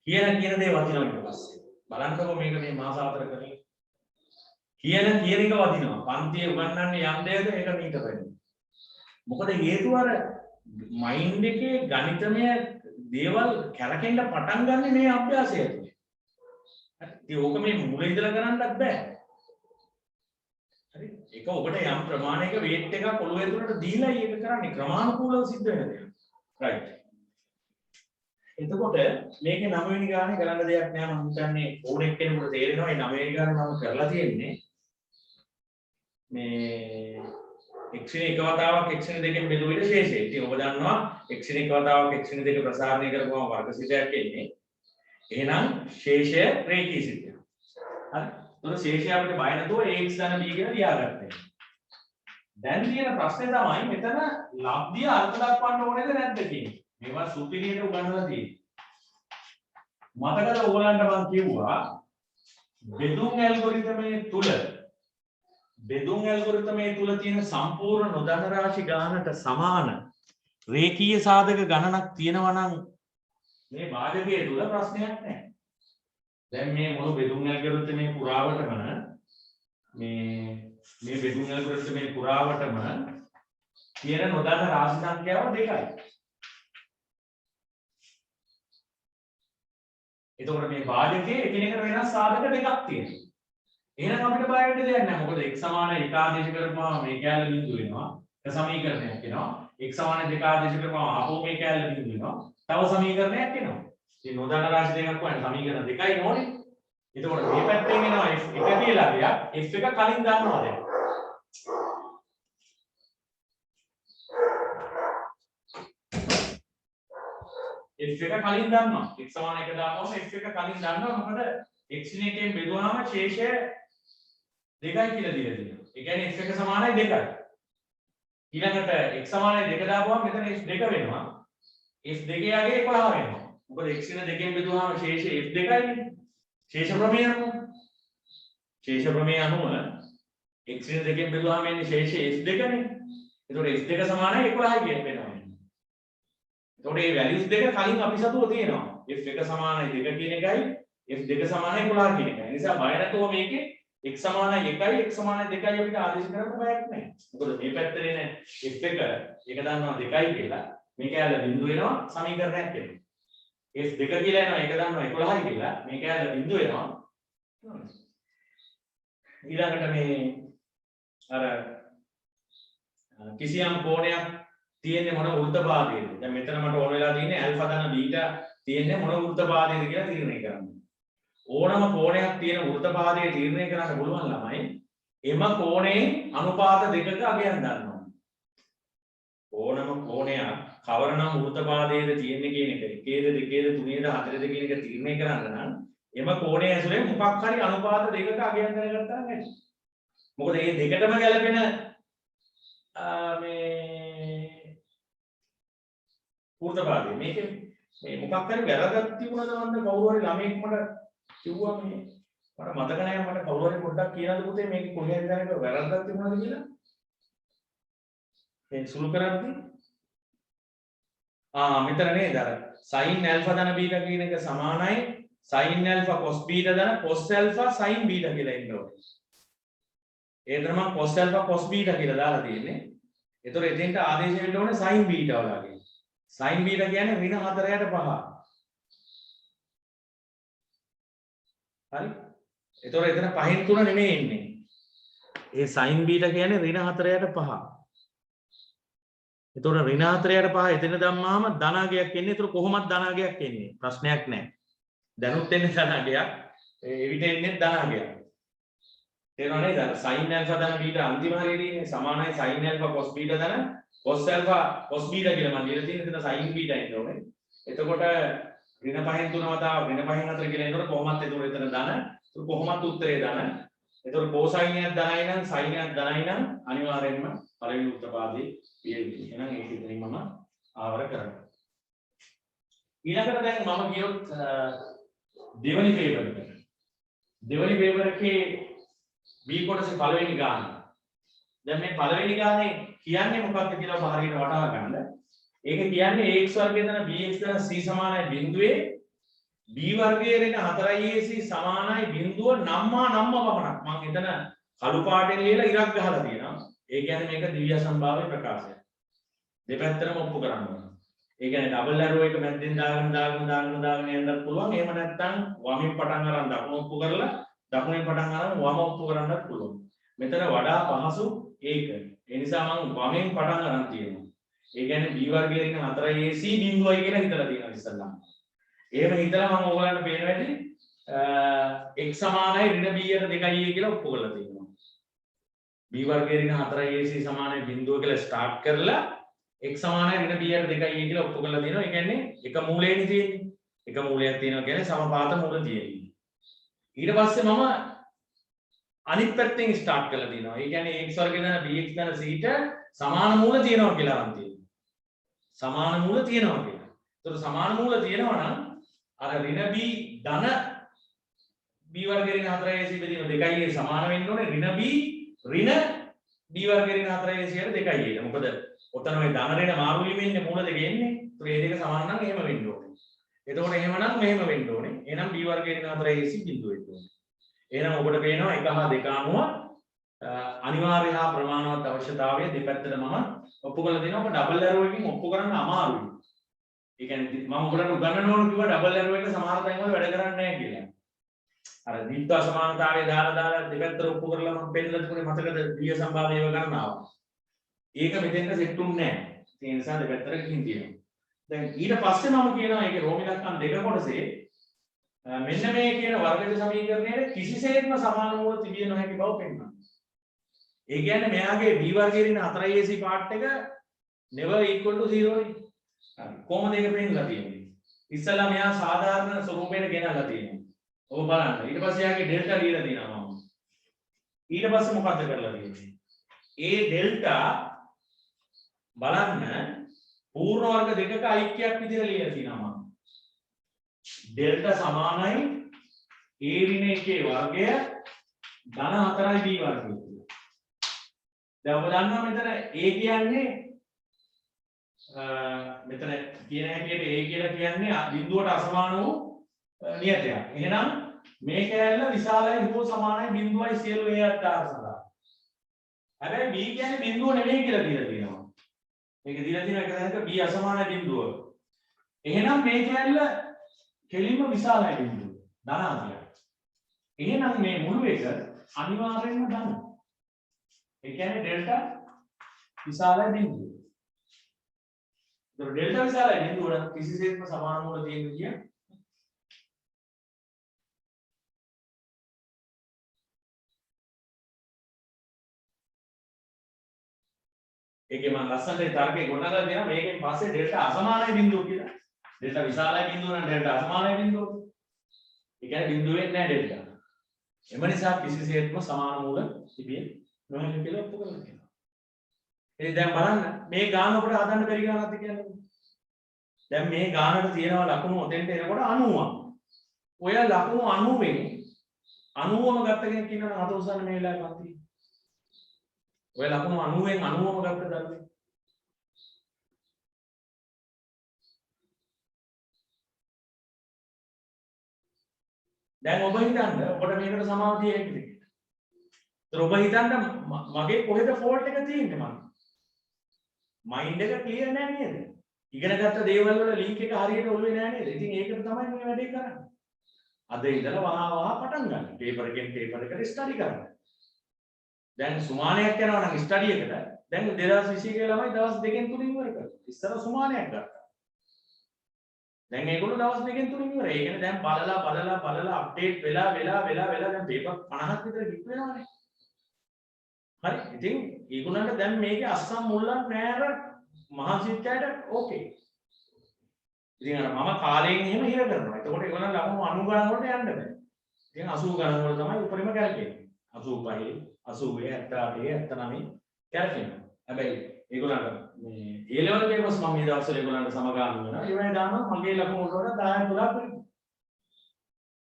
[SPEAKER 1] කියන දේ වදිනවා ඊට පස්සේ. බලන්නකෝ මේක මේ මාස 4 කරලා. කියන එක වදිනවා. පන්තියේ උගන්වන්නේ යම් දෙයක ඒක මීට වෙන්නේ. මොකද හේතුව අර මයින්ඩ් එකේ ගණිතමය දේවල් කැරකෙන්න පටන් ගන්න මේ අභ්‍යාසය තුළ. ඉතින් ඕක මේ මුල ඉඳලා කරන්නත් බෑ. හරි. ඒක ඔබට යම් ප්‍රමාණයක weight එකක් ඔළුවේ තුලට දීලා ඒක කරන්නේ ක්‍රමානුකූලව සිද්ධ වෙන දෙයක්. right. එතකොට මේකේ 9 වෙනි ගානේ කරන්න දෙයක් නෑ. මම හිතන්නේ ඕනෙක් කෙනෙකුට තේරෙනවා මේ 9 වෙනි ගානේ මම කරලා තියෙන්නේ මේ x වෙනි එක වතාවක් x වෙනි දෙකෙන් බෙදුව විට ශේෂය. ඉතින් ඔබ දන්නවා x වෙනි එක වතාවක් x වෙනි දෙක ප්‍රසාරණය කරපුවම වර්ගසිතයක් එන්නේ. එහෙනම් ශේෂය රේඛී සිතයක්. හරි. ඒතකොට ශේෂය අපිට බය නැතුව ax ධන b කියලා ලියාගන්න. දැන් තියෙන ප්‍රශ්නේ තමයි මෙතන ලබ්ධිය අර්ථ දක්වන්න ඕනේද නැද්ද කියන්නේ. මේවා සුපිරියට උගන්වලා තියෙනවා. මතකද ඔයගලන්ට මම කිව්වා බෙදුම් ඇල්ගොරිතමේ තුල තියෙන සම්පූර්ණ නොදන්න රාශි ගානට සමාන රේඛීය සාධක ගණනක් තියෙනවා නම් මේ භාජකයේ තුල ප්‍රශ්නයක් නැහැ. දැන් මේ මුළු බෙදුම් ඇල්ගොරිතමේ පුරාවටම තියෙන නොදන්න රාශි සංඛ්‍යාව දෙකයි. එතකොට මේ භාජකයේ එකිනෙකට වෙනස් සාධක දෙකක් තියෙනවා. එහෙනම් අපිට බය වෙන්න දෙයක් නැහැ. මොකද x සමාන 1 ආදේශ කරපුවාම මේ කැලේ බිඳුව වෙනවා. එක සමීකරණයක් එනවා. x සමාන 2 ආදේශ කරපුවාම ආපහු මේ කැලේ බිඳුව වෙනවා. තව සමීකරණයක් එනවා. ඉතින් නොදන්න රාශි දෙකක් වань සමීකරණ දෙකයි ඕනේ. එතකොට මේ පැත්තෙන් එනවා f1 කියලා දෙයක්. f එක කලින් දන්නවා දැන්. f එක කලින් දන්නවා. x සමාන 1 දාපුවම f එක කලින් දන්නවා. මොකද x න් එකෙන් බෙදුවාම ශේෂය 2යි කියලා දීලා තියෙනවා. ඒ කියන්නේ f එක සමානයි 2යි. ඊළඟට x සමානයි 2 දාපුවම මෙතන f2 වෙනවා. f2 යගේ 11 වෙනවා. මොකද x න 2කින් බෙදුවාම ශේෂය f2යිනේ. ශේෂ ප්‍රමේය අනුව. ශේෂ ප්‍රමේය අනුව x න 2කින් බෙදුවාම එන්නේ ශේෂය f2නේ. එතකොට f2 සමානයි 11යි කියන වෙනවා. එතකොට මේ වැලියුස් දෙක කලින් අපි සතුව තියෙනවා. f1 සමානයි 2 කියන එකයි f2 සමානයි 11 කියන එකයි. ඒ නිසා බය නැතුව මේකේ x සමානයි 1යි x සමානයි 2යි අපිට ආදේශ කරන්න බයක් නැහැ. මොකද මේ පැත්තේ එන f1 එක දන්නවා 2යි කියලා. මේක ඇල බිඳුව වෙනවා සමීකරණයක් වෙනවා. f2 කියලා එනවා ඒක දන්නවා 11යි කියලා. මේක ඇල බිඳුව වෙනවා. ඊළඟට මේ අර කිසියම් කෝණයක් තියෙන්නේ මොන වෘත්තපාදයේද? දැන් මෙතන මට ඕන වෙලා තියෙන්නේ ඇල්ෆා ධන බීටා තියෙන්නේ මොන වෘත්තපාදයේද කියලා තීරණය කරන්න. ඕනම කෝණයක් තියෙන වෘත්තපාදයේ තීරණය කරන්න පුළුවන් ළමයි එම කෝණේ අනුපාත දෙකක අගයන් ගන්නවා. ඕනම කෝණයක් කවරනම් වෘත්තපාදයේද තියෙන්නේ කියන එක එකේද දෙකේද තුනේද හතරේද කියන එක තීරණය කරන්න නම් එම කෝණය ඇසුරෙන් මොකක් හරි අනුපාත දෙකක අගයන් දැනගත්තා නම් ඇති. මොකද මේ දෙකටම ගැලපෙන මේ වෘත්තපාදයේ මේක මේ මොකක් හරි වැරද්දක් තිබුණාද වන්ද කවුරු හරි ළමෙක් මට කිව්වා මේ මට මතක නැහැ මට කවුරු හරි පොඩ්ඩක් කියනද පුතේ මේක කොහෙන්ද දැනක වැරද්දක් තිබුණාද කියලා මේ සුළු කරද්දී මෙතන නේද අර sin alpha ධන බීටා කියන එක සමානයි sin alpha cos බීටා ධන cos alpha sin බීටා කියලා එන්න ඕනේ. ඒ තමයි cos alpha cos බීටා කියලා දාලා තියෙන්නේ. ඒතොර එතෙන්ට ආදේශ වෙන්න ඕනේ sin බීටා වලගේ. sin බීටා කියන්නේ ඍණ 4යට 5. හරි? ඒතොර එතන 5න් 3 නෙමෙයි ඉන්නේ. ඒ sin බීටා කියන්නේ ඍණ 4යට 5. ඒතොර ඍණ 4යට 5 එතන දැම්මාම ධනාගයක් එන්නේ. ඒතොර කොහොමද ධනාගයක් එන්නේ? ප්‍රශ්නයක් නැහැ. දැනුත් එන්නේ ධනාගයක්. එවිට එන්නේ ධනාගයක්. තේරුණා නේද? sin alpha ධන බීටා අන්තිම හරියේදී සමානයි sin alpha cos බීටා ධන cos alpha cos බීටා කියලා මම ලියලා තියෙන එතන sin බීටා ඉන්න ඕනේ. එතකොට ඍණ 5න් 3 වතාව ඍණ 5න් 4 කියලා එනකොට කොහොමත් එතකොට එතන ධන. ඒක කොහොමත් උත්තරේ ධන. එතකොට cosine එකක් ධනයි නම් sin එකක් ධනයි නම් අනිවාර්යෙන්ම පළවෙනි උත්තරපාදේ විය යුතුයි. එහෙනම් ඒක ඉතින් මම ආවර කරනවා. ඊළඟට දැන් මම කියොත් දෙවනි පේපර් එක. දෙවනි පේපර් එකේ B කොටසේ පළවෙනි ගාන. දැන් මේ පළවෙනි ගානේ කියන්නේ මොකක්ද කියලා ඔබ හරියට වටහා ගන්න. ඒක කියන්නේ ax වර්ගය දන bx දන c සමානයි බිඳුවේ b වර්ගයේ ඍණ 4ac සමානයි බිඳුව නම්මා පමණක්. මම එතන කළු පාටෙන් ලියලා ඉරක් ගහලා තියෙනවා. ඒ කියන්නේ මේක දිව්‍ය සම්භාව්‍ය ප්‍රකාශයක්. දෙපැත්තටම ඔප්පු කරන්න ඕන. ඒ කියන්නේ ඩබල් ඇරෝ එක මැද්දෙන් දාගෙන යන්නත් පුළුවන්. එහෙම නැත්නම් වමින් පටන් අරන් දකුණ ඔප්පු කරලා දකුණෙන් පටන් අරන් වම ඔප්පු කරන්නත් පුළුවන්. මෙතන වඩා පහසු ඒක. ඒ නිසා මම වමෙන් පටන් අරන් තියෙනවා. ඒ කියන්නේ b වර්ගයේ ඍණ 4ac බිඳුවයි කියලා හිතලා තියෙනවා ඉස්සල්ලාම. එහෙම හිතලා මම ඕගලන්ට පේනවා ඇති x සමානයි ඍණ b යට 2a කියලා ඔප්පු කරලා තියෙනවා. b වර්ගයේ ඍණ 4ac සමානයි බිඳුව කියලා ස්ටාර්ට් කරලා x සමානයි ඍණ b යට 2a කියලා ඔප්පු කරලා තියෙනවා. ඒ කියන්නේ එක මූලයනේ තියෙන්නේ. එක මූලයක් තියෙනවා කියන්නේ සමපාත මූල තියෙන්නේ. ඊට පස්සේ මම අනිත් පැත්තෙන් ස්ටාර්ට් කරලා තියෙනවා. ඒ කියන්නේ x වර්ගය දන bx දන c ට සමාන මූල තියෙනවා කියලා අරන් තියෙනවා. සමාන මූල තියෙනවා කියලා. ඒතකොට සමාන මූල තියෙනවා නම් අර ඍණ b ධන b වර්ගයේ ඍණ 4ac බෙදීම 2a සමාන වෙන්න ඕනේ. ඍණ b ඍණ b වර්ගයේ ඍණ 4ac යට 2a. මොකද ඔතන මේ ධන ඍණ මාරු වීමෙන් මූල දෙක එන්නේ. ඒතකොට මේ දෙක සමාන නම් එහෙම වෙන්න ඕනේ. එතකොට එහෙමනම් මෙහෙම වෙන්න ඕනේ. එහෙනම් b වර්ගයේ ඍණ 4ac බිඳුව වෙන්න ඕනේ. එහෙනම් ඔබට පේනවා 1 හා 2 අනුව අනිවාර්ය හා ප්‍රමාණවත් අවශ්‍යතාවය දෙපැත්තට මම ඔප්පු කරලා දෙනවා. ඔබ ඩබල් ඇරෝ එකකින් ඔප්පු කරන්න අමාරුයි. ඒ කියන්නේ මම ඔබට උගන්වන්න ඕන කිව්වා ඩබල් ඇරෝ එක සමහර තැන්වල වැඩ කරන්නේ නැහැ කියලා. අර දීප්ත සමානතාවය දාලා දෙපැත්තට ඔප්පු කරලා මම පෙන්නලා තිබුණේ මතකද දිය සම්භාව්‍යව ගන්නවා. ඒක මෙතෙන්ට සෙට් උන්නේ නැහැ. ඒ නිසා දෙපැත්තට ගිහින් තියෙනවා. දැන් ඊට පස්සේ මම කියනවා ඒකේ රෝම ඉලක්කම් දෙක කොටසේ මෙන්න මේ කියන වර්ගජ සමීකරණයේ කිසිසේත්ම සමාන මූල තිබිය නොහැකි බව පෙන්වනවා. ඒ කියන්නේ මෙයාගේ b වර්ගයේ ඉන්න 4ac පාර්ට් එක never equal to 0 නේ. හරි. කොහොමද ඒක පෙන්නලා තියෙන්නේ? ඉස්සලා මෙයා සාධාරණ ස්වරූපයට ගෙනල්ලා තියෙනවා. ඔබ බලන්න. ඊට පස්සේ යාගේ ඩෙල්ටා ලියලා තියෙනවා මම. ඊට පස්සේ මොකද්ද කරලා තියෙන්නේ? ඒ ඩෙල්ටා බලන්න පූර්ණ වර්ග දෙකක ඓක්‍යයක් විදිහට ලියලා තියෙනවා මම. ඩෙල්ටා සමානයි a ඍණ 1 වර්ගය ධන 4යි b වර්ගය. දැන් ඔබ දන්නවා මෙතන a කියන්නේ මෙතන කියන හැටියට a කියලා කියන්නේ බිඳුවට අසමාන වූ නියතයක්. එහෙනම් මේ කෑල්ල විශාලයි හෝ සමානයි බිඳුවයි සියලු a අද්දාර සඳහා. හැබැයි b කියන්නේ බිඳුව නෙමෙයි කියලා දීලා තියෙනවා. මේක දීලා තියෙන එක දැනක b අසමාන බිඳුව. එහෙනම් මේ කෑල්ල කෙලින්ම විශාලයි බිඳුව. ධන 4යි. එහෙනම් මේ මුළු එක අනිවාර්යෙන්ම ධන. ඒ කියන්නේ ඩෙල්ටා විශාලයි බිඳුව. तो डेल्टा विशाल है बिंदु और किसी से इसमें समान मूल दिए हुए हैं एक मान लक्षण रे तार के गुणा कर देना एक पास से डेल्टा असमान है बिंदु की डेल्टा विशाल है बिंदु और डेल्टा असमान है बिंदु ये क्या है बिंदु है ना डेल्टा एमनी साहब किसी से इसमें समान मूल दिए नोहे के लिए पकड़ लेना ඒ දැන් බලන්න මේ ගාන අපිට හදන්න බැරි ගානක්ද කියන්නේ. දැන් මේ ගානට තියෙනවා ලකුණු ඔතෙන්ට එනකොට 90ක්. ඔය ලකුණු 90 90ම ගත්ත කෙනෙක් ඉන්නවනම් අත උස්සන්න මේ වෙලාවේ පන්ති. ඔය ලකුණු 90න් 90ම ගත්ත දරුවෙක්. දැන් ඔබ හිතන්න ඔබට මේකට සමාධිය හැකිද කියලා. ඒතර ඔබ හිතන්න මගේ කොහෙද ෆෝල්ට් එක තියෙන්නේ මම. මයින්ඩ් එක ක්ලියර් නෑ නේද? ඉගෙන ගත්ත දේවල් වල ලින්ක් එක හරියට ඔළුවේ නෑ නේද? ඉතින් ඒකට තමයි මේ වැඩේ කරන්නේ. අද ඉඳලා වහා පටන් ගන්න. පේපර් එකෙන් පේපර් එකට ස්ටඩි කරන්න. දැන් සුමානයක් යනවා නම් ස්ටඩි එකට දැන් 2020 ගේ ළමයි දවස් දෙකෙන් තුනින් ඉවර කරනවා. ඉස්සර සුමානයක් ගත්තා. දැන් ඒගොල්ලෝ දවස් දෙකෙන් තුනින් ඉවරයි. ඒ කියන්නේ දැන් බලලා අප්ඩේට් වෙලා දැන් පේපර් 50ක් විතර කිප් වෙනවානේ. හරි. ඉතින් ඊගොල්ලන්ට දැන් මේකේ අස්සම් මුල්ලක් නෑර මහසිටයට ඕකේ. ඉතින් අර මම කාලයෙන් එහෙම හිර කරනවා. එතකොට ඒගොල්ලන් ලකුණු 90 ගණන් වලට යන්න බෑ. ඉතින් 80 ගණන් වල තමයි උඩරිම කැලකෙන්නේ. 85 80 78 79 කැලකෙනවා. හැබැයි ඒගොල්ලන්ට මේ ඒ ලෙවල් පේපර්ස් මම මේ දවස්වල ඒගොල්ලන්ට සමගාමී වෙනවා. ඒවයි දානවා මගේ ලකුණු වලට 10 12 පිළිගන්න.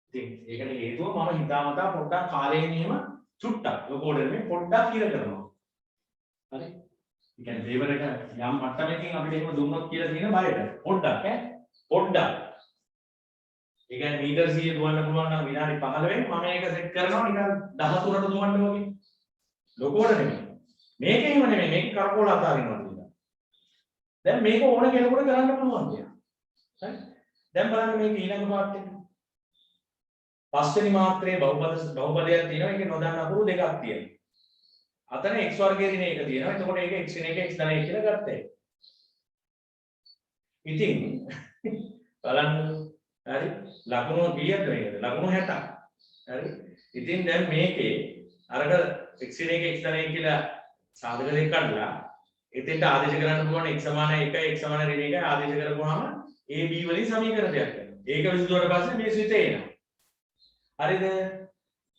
[SPEAKER 1] ඉතින් ඒකට හේතුව මම හිතාමතා පොඩ්ඩක් කාලයෙන් එහෙම චුට්ටක් ලොකෝඩර් මේ පොඩ්ඩක් ඉර කරනවා. හරි. ඒ කියන්නේ දේවර එක යම් මට්ටමකින් අපිට එහෙම දුන්නොත් කියලා තියෙන බයද පොඩ්ඩක් පොඩ්ඩක්. ඒ කියන්නේ මීටර් 100 දුවන්න පුළුවන් නම් විනාඩි 15න් මම ඒක සෙට් කරනවා නිකන් 13ට දුවන්න වගේ. ලොකෝඩර් නෙමෙයි. මේක එහෙම නෙමෙයි මේක කරකෝල අතාරිනවා කියලා. දැන් මේක ඕන කෙනෙකුට කරන්න පුළුවන් කියලා. හරි. දැන් බලන්න මේක ඊළඟ පාර්ට් එක. පස්වෙනි මාත්‍රයේ බහුපදයක් තියෙනවා. ඒකේ නොදන්න අකුරු දෙකක් තියෙනවා. අතන x වර්ගයේ දින එක තියෙනවා. එතකොට ඒක x දින එක x ධන 1 කියලා ගත්තා. ඉතින් බලන්න හරි ලකුණු කීයද මේකද? ලකුණු 60ක්. හරි. ඉතින් දැන් මේකේ අරක x දින එක x ධන 1 කියලා සාධක දෙක කඩලා එතෙන්ට ආදේශ කරන්න පුළුවන් x සමාන 1 x සමාන ඍණ 1 ආදේශ කරපුවාම a b වලින් සමීකරණයක් වෙනවා. ඒක විසඳුවට පස්සේ මේ ස්විතේ එනවා. හරිද?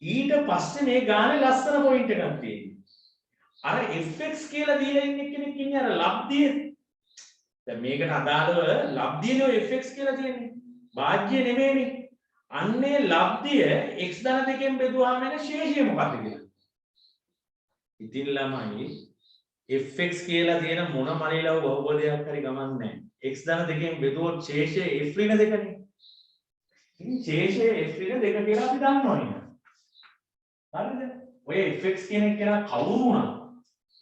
[SPEAKER 1] ඊට පස්සේ මේ ගානේ ලස්සන පොයින්ට් එකක් තියෙනවා. අර fx කියලා දීලා ඉන්න කෙනෙක් ඉන්නේ අර ලබ්ධිය. දැන් මේකට අදාළව ලබ්ධියනේ ඔය fx කියලා තියෙන්නේ. භාජ්‍ය නෙමෙයිනේ. අන්නේ ලබ්ධිය x ධන දෙකෙන් බෙදුවාම එන ශේෂය මොකක්ද කියලා. ඉතින් ළමයි fx කියලා තියෙන මොන මනිලව බහුපදයක් හරි ගමන් නැහැ. x ධන දෙකෙන් බෙදුවොත් ශේෂය f ඍණ දෙකනේ. ඉතින් ශේෂය f ඍණ දෙක කියලා අපි දන්නවනේ. හරිද? ඔය fx කියන එක කෙනා කවුරු වුණා?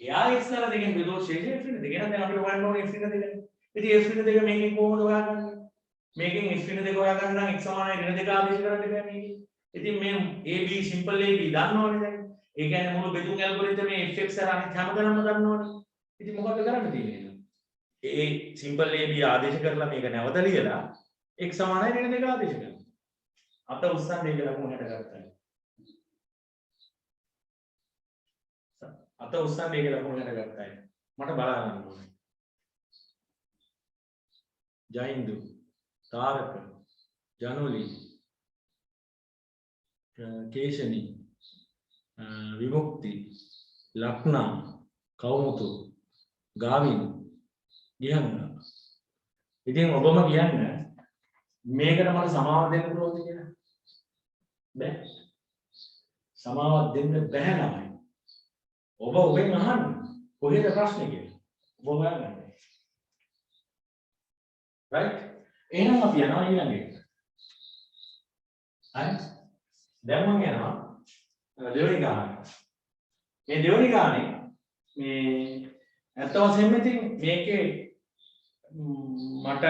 [SPEAKER 1] එයා x ධන දෙකෙන් බෙදුවොත් ශේෂය f ඍණ දෙක. එහෙනම් දැන් අපිට හොයන්න ඕනේ f ඍණ දෙක. ඉතින් f ඍණ දෙක මේකෙන් කොහොමද හොයාගන්නේ? මේකෙන් f ඍණ දෙක හොයාගන්න නම් x සමානයි ඍණ දෙක ආදේශ කරන්න බෑ මේකේ. ඉතින් මේ ab සිම්පල් ab දන්නවනේ දැන්. ඒ කියන්නේ මුළු බෙදුම් ඇල්ගොරිතමේ fx අර අනිත් හැමදැනම දන්නවනේ. ඉතින් මොකද කරන්න තියෙන්නේ? ඒ සිම්පල් ab ආදේශ කරලා මේක නැවත ලියලා x සමානයි ඍණ දෙක ආදේශ කරනවා. අත උස්සන් මේක ලකුණු 60 ගත්තා. අත උස්සන් මේක ලකුණු 60 ගත්තා. මට බලන්න ඕනේ. ජයින්දු තාරක, ජනෝලි, කේශනී, විමුක්ති, ලක්නා, කවුමුතු, ගාවින්, ගියන්න. ඉතින් ඔබම කියන්න මේකට මට සමාව දෙන්න පුළුවන්ද කියලා? බෑ. සමාවක් දෙන්න බැහැ ළමයි. ඔබ ඔබෙන් අහන්න කොහෙද ප්‍රශ්නේ කියලා. ඔබ හොයන්න. right? එහෙනම් අපි යනවා ඊළඟ එකට. හරි? දැන් මම යනවා දෙවෙනි ගානට. මේ දෙවෙනි ගානේ මේ ඇත්ත වශයෙන්ම ඉතින් මේකේ මට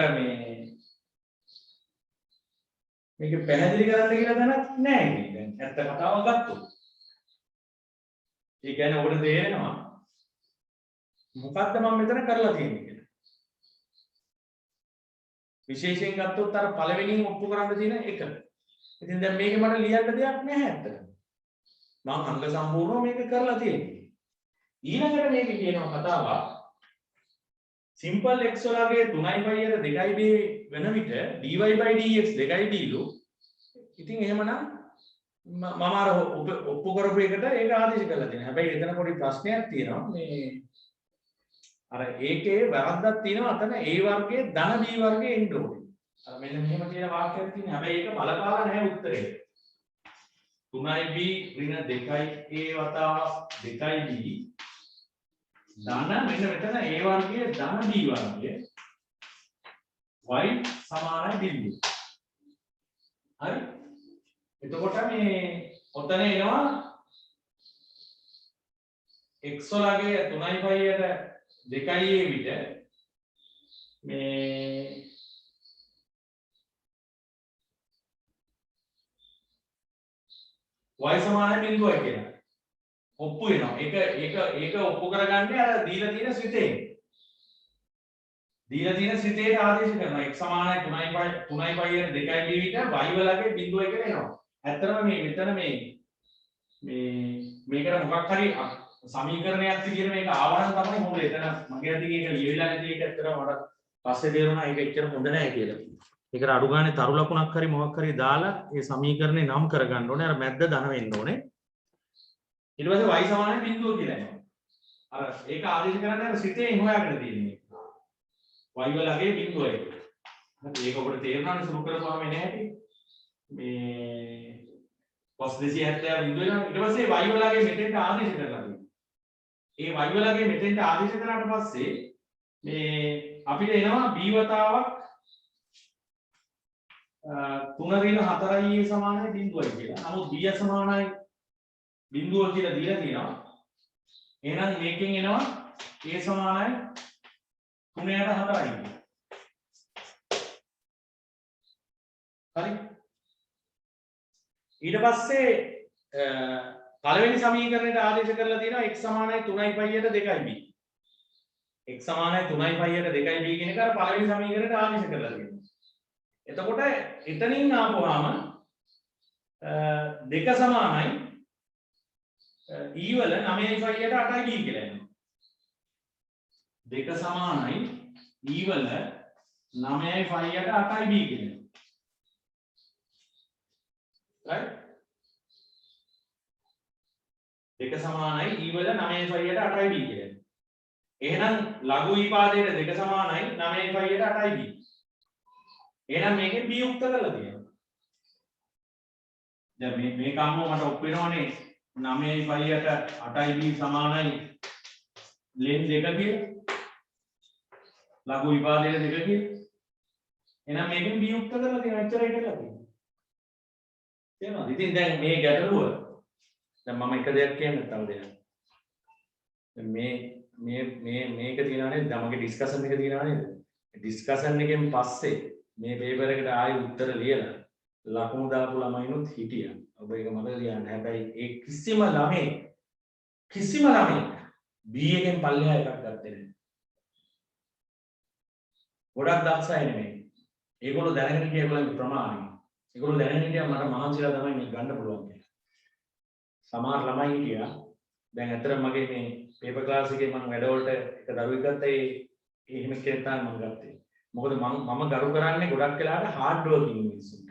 [SPEAKER 1] මේක පැහැදිලි කරන්න කියලා දැනක් නැහැ ඉතින්. දැන් ඇත්ත කතාව ගත්තොත්. ඒ කියන්නේ ඔබට තේරෙනවා මොකද්ද මම මෙතන කරලා තියෙන්නේ කියලා. විශේෂයෙන් ගත්තොත් අර පළවෙනිම ඔප්පු කරන්න තියෙන එක. ඉතින් දැන් මේකේ මට ලියන්න දෙයක් නැහැ ඇත්තට. මම අංග සම්පූර්ණව මේක කරලා තියෙන්නේ. ඊළඟට මේකේ කියනවා කතාව සිම්පල් x වලගේ 3යි යට 2යි වෙන විට dy dx 2යි dලු. ඉතින් එහෙමනම් මම අර ඔප්පු කරපු එකට ඒක ආදේශ කරලා තියෙනවා. හැබැයි එතන පොඩි ප්‍රශ්නයක් තියෙනවා. මේ අර ඒකේ වැරද්දක් තියෙනවා. අතන a වර්ගයේ ධන b වර්ගයේ එන්න ඕනේ. අර මෙන්න මෙහෙම කියන වාක්‍යයක් තියෙනවා. හැබැයි ඒක බලපාලා නැහැ උත්තරේ. 3යි b ඍණ 2යි a වතාවක් 2යි b ධන මෙන්න මෙතන a වර්ගයේ ධන b වර්ගය y සමානයි බිඳුව. හරි? එතකොට මේ ඔතන එනවා x වලගේ 3යි යට 2යි a විට මේ y සමානයි බිඳුවයි කියලා. ඔප්පු වෙනවා. ඒක ඔප්පු කරගන්නේ අර දීලා තියෙන සිතේ. දීලා තියෙන සිතේට ආදේශ කරනවා. x සමානයි 3යි යට 2යි b විට y වලගේ බිඳුවයි කියලා එනවා. ඇත්තටම මේ මෙතන මේකට මොකක් හරි සමීකරණයක් විදිහට මේක ආවනම් තමයි හොඳ. එතන මගේ අතින් ඒක ලියවිලා නැති එක ඇත්තටම මට පස්සේ තේරුණා ඒක එච්චර හොඳ නැහැ කියලා. ඒකට අඩු ගානේ තරු ලකුණක් හරි මොකක් හරි දාලා ඒ සමීකරණේ නම් කරගන්න ඕනේ. අර මැද්ද ධන වෙන්න ඕනේ. ඊට පස්සේ y සමානයි බිඳුව කියලා එනවා. අර ඒක ආදේශ කරන්නේ අර සිතේ හොයාගෙන තියෙන්නේ. y වලගේ බිඳුවයි. හරි ඒක ඔබට තේරුණානේ සුළු කරපුවාම එන්නේ නැහැටි. මේ cos 270 බිඳුව වෙනවා. ඊට පස්සේ y වලගේ මෙතෙන්ට ආදේශ කරලා තියෙනවා. ඒ y වලගේ මෙතෙන්ට ආදේශ කරාට පස්සේ මේ අපිට එනවා b වතාවක් 3 ඍණ 4යි සමානයි බිඳුවයි කියලා. නමුත් b සමානයි බිඳුව කියලා දීලා තියෙනවා. එහෙනම් මේකෙන් එනවා a සමානයි 3යට 4යි. හරි. ඊට පස්සේ පළවෙනි සමීකරණයට ආදේශ කරලා තියෙනවා x සමානයි 3යි යට 2යි b. x සමානයි 3යි යට 2යි b කියන එක අර පළවෙනි සමීකරණයට ආදේශ කරලා තියෙනවා. එතකොට එතනින් ආපුවාම 2 සමානයි e වල 9යි යට 8යි b කියලා එනවා. 2 සමානයි e වල 9යි යට 8යි b කියලා එනවා. right? 2 සමානයි e වල 9යි යට 8යි b කියලා එනවා. එහෙනම් ලඝු විපාදයට 2 සමානයි 9යි යට 8යි b. එහෙනම් මේකෙන් b යුක්ත කරලා තියෙනවා. දැන් මේ කම්ම මට ඔප් වෙනවනේ 9යි යට 8යි b සමානයි ලෙන් 2 කියලා. ලඝු විපාදයට 2 කියලා. එහෙනම් මේකෙන් b යුක්ත කරලා තියෙනවා. එච්චරයි කරලා තියෙන්නේ. තේරෙනවද? ඉතින් දැන් මේ ගැටලුව දැන් මම එක දෙයක් කියන්න තව දෙයක්. දැන් මේක තියෙනවා නේද? දැන් මගේ ඩිස්කෂන් එක තියෙනවා නේද? ඩිස්කෂන් එකෙන් පස්සේ මේ පේපර් එකට ආයෙ උත්තර ලියලා ලකුණු දාපු ළමයිනුත් හිටියා. ඔබ ඒක මතක තියාගන්න. හැබැයි ඒ කිසිම ළමෙක් B එකෙන් පල්ලෙහා එකක් ගත්තේ නැහැ. ගොඩක් දක්ෂ අය නෙමෙයි. ඒගොල්ලෝ දැනගෙන හිටිය ඒගොල්ලන්ගේ ප්‍රමාණය. ඒගොල්ලෝ දැනගෙන හිටියා මට මහන්සිලා තමයි මේක ගන්න පුළුවන් කියලා. සමහර ළමයි හිටියා. දැන් ඇත්තටම මගේ මේ පේපර් ක්ලාස් එකේ මම වැඩවලට එක දරුවෙක් ගත්තා. එහෙම කෙනෙක් තමයි මම ගත්තේ. මොකද මම ගරු කරන්නේ ගොඩක් වෙලාවට hard working මිනිස්සුන්ට.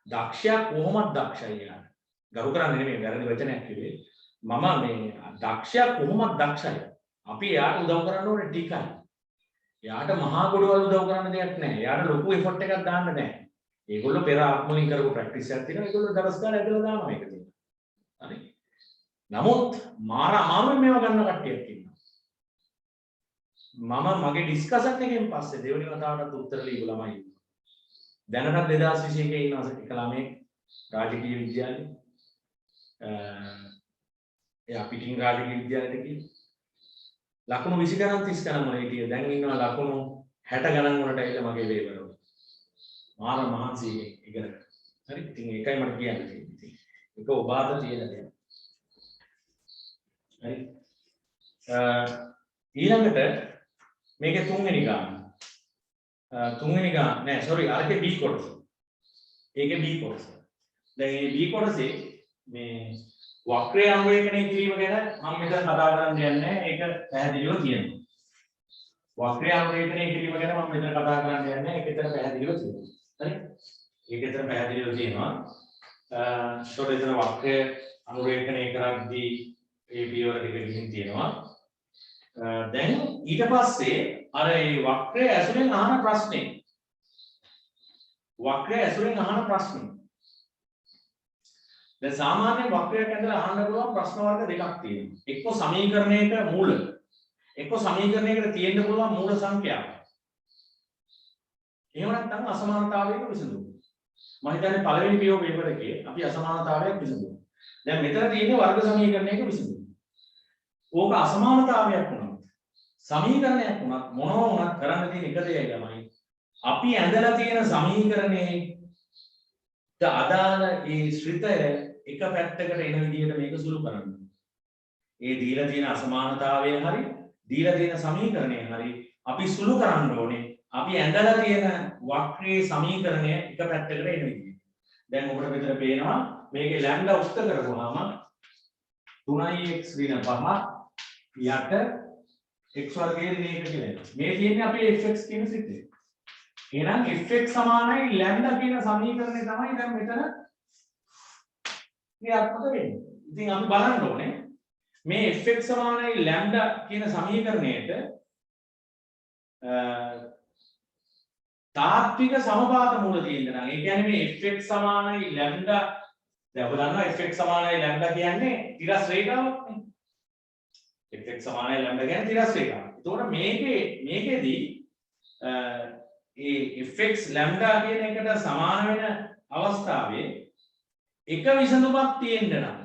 [SPEAKER 1] දක්ෂයා කොහොමද දක්ෂයි යාට. ගරු කරන්නේ නෙමෙයි වැරදි වචනයක් කිව්වේ. මම මේ දක්ෂයා කොහොමද දක්ෂයි. අපි යාට උදව් කරන්න ඕනේ ටිකයි. යාට මහා ගොඩවල් උදව් කරන්න දෙයක් නැහැ. යාට ලොකු එෆර්ට් එකක් දාන්න නැහැ. ඒගොල්ලෝ පෙර ආත්මවලින් කරපු ප්‍රැක්ටිස් එකක් තියෙනවා. ඒගොල්ලෝ දවස් ගාන ඇදලා දානවා ඒක තියෙනවා. හරි. නමුත් මාර අමාරුවෙන් මේවා ගන්න කට්ටියක් ඉන්නවා. මම මගේ ඩිස්කෂන් එකෙන් පස්සේ දෙවෙනි වතාවටත් උත්තර ලියපු ළමයි ඉන්නවා. දැනටත් 2021 ඉන්නවා එක ළමයෙක් රාජකීය විද්‍යාලේ. එයා පිටින් රාජකීය විද්‍යාලයට ගිහින් ලකුණු 20 ගණන් 30 ගණන් වල හිටියේ. දැන් ඉන්නවා ලකුණු 60 ගණන් වලට ඇවිල්ලා මගේ වේවරවල. මාර මහන්සි ඉගෙන ගන්න. හරි. ඉතින් ඒකයි මට කියන්න තියෙන්නේ. ඉතින් ඒක ඔබාට තියෙන දෙයක්. හරි. ඊළඟට මේකේ තුන්වෙනි ගාන. තුන්වෙනි ගාන නෑ sorry අරකේ B කොටස. ඒකේ B කොටස. දැන් මේ B කොටසේ මේ වක්‍රය අනුරේඛනය කිරීම ගැන මම මෙතන කතා කරන්න යන්නේ ඒක පැහැදිලිව තියෙනවා. වක්‍රය අනුරේඛනය කිරීම ගැන මම මෙතන කතා කරන්න යන්නේ ඒක එතන පැහැදිලිව තියෙනවා. හරි? ඒක එතන පැහැදිලිව තියෙනවා. ඒතකොට එතන වක්‍රය අනුරේඛනය කරද්දී ඒ පියවර දෙක ගිහින් තියෙනවා. දැන් ඊට පස්සේ අර ඒ වක්‍රය ඇසුරෙන් අහන ප්‍රශ්නේ. වක්‍රය ඇසුරෙන් අහන ප්‍රශ්නේ. දැන් සාමාන්‍ය වක්‍රයක් ඇඳලා අහන්න පුළුවන් ප්‍රශ්න වර්ග දෙකක් තියෙනවා. එක්ක සමීකරණයක මූල. එක්ක සමීකරණයකට තියෙන්න පුළුවන් මූල සංඛ්‍යාව. එහෙම නැත්නම් අසමානතාවයක විසඳුම. මම හිතන්නේ පළවෙනි පියවර පේපර් එකේ අපි අසමානතාවයක් විසඳුවා. දැන් මෙතන තියෙන්නේ වර්ග සමීකරණයක විසඳුම. ඕක අසමානතාවයක් වුණා. සමීකරණයක් වුණත් මොනවා වුණත් කරන්න තියෙන එක දෙයයි ළමයි. අපි ඇඳලා තියෙන සමීකරණයේ අදාළ ඒ ශ්‍රිතය එක පැත්තකට එන විදිහට මේක සුළු කරන්න. ඒ දීලා තියෙන අසමානතාවය හරි දීලා තියෙන සමීකරණය හරි අපි සුළු කරන්න ඕනේ. අපි ඇඳලා තියෙන වක්‍රයේ සමීකරණය එක පැත්තකට එන විදිහට. දැන් ඔබට මෙතන පේනවා මේකේ ලැම්ඩා උස්ත කරපුවාම 3x ඍණ 5 යට x වර්ගයේ ඍණ 1 කියලා එනවා. මේ තියෙන්නේ අපේ fx කියන සිද්දේ. එහෙනම් fx සමානයි ලැම්ඩා කියන සමීකරණය තමයි දැන් මෙතන ක්‍රියාත්මක වෙන්නේ. ඉතින් අපි බලන්න ඕනේ මේ fx සමානයි ලැම්ඩා කියන සමීකරණයට තාත්වික සමපාත මූල තියෙන්න නම් ඒ කියන්නේ මේ fx සමානයි ලැම්ඩා දැන් ඔබ දන්නවා fx සමානයි ලැම්ඩා කියන්නේ තිරස් රේඛාවක් නේ. fx සමානයි ලැම්ඩා කියන්නේ තිරස් රේඛාවක්. ඒතකොට මේකෙදී ඒ fx ලැම්ඩා කියන එකට සමාන වෙන අවස්ථාවේ එක විසඳුමක් තියෙන්න නම්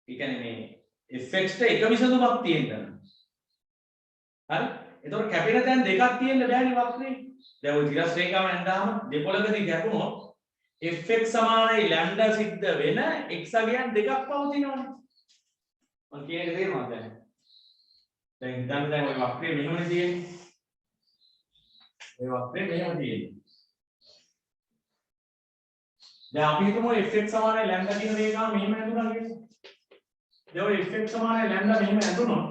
[SPEAKER 1] ඒ කියන්නේ මේ fx ට එක විසඳුමක් තියෙන්න නම් හරි එතකොට කැපෙන තැන් දෙකක් තියෙන්න බෑනේ වක්‍රේ. දැන් ওই තිරස් රේඛාව ඇඳාම දෙපොළකදී කැපුණොත් fx සමානයි ලැම්ඩා සිද්ධ වෙන x අගයන් දෙකක් පවතිනවනේ. මම කියන එක තේරුණාද දැන්? දැන් හිතන්න දැන් ওই වක්‍රේ මෙහෙමනේ තියෙන්නේ. ඔය වක්‍රේ මෙහෙම තියෙන්නේ. දැන් අපි හිතමු fx සමානයි ලැම්ඩා කියන රේඛාව මෙහෙම ඇඳුනා කියලා. දැන් ඔය fx සමානයි ලැම්ඩා මෙහෙම ඇඳුනොත්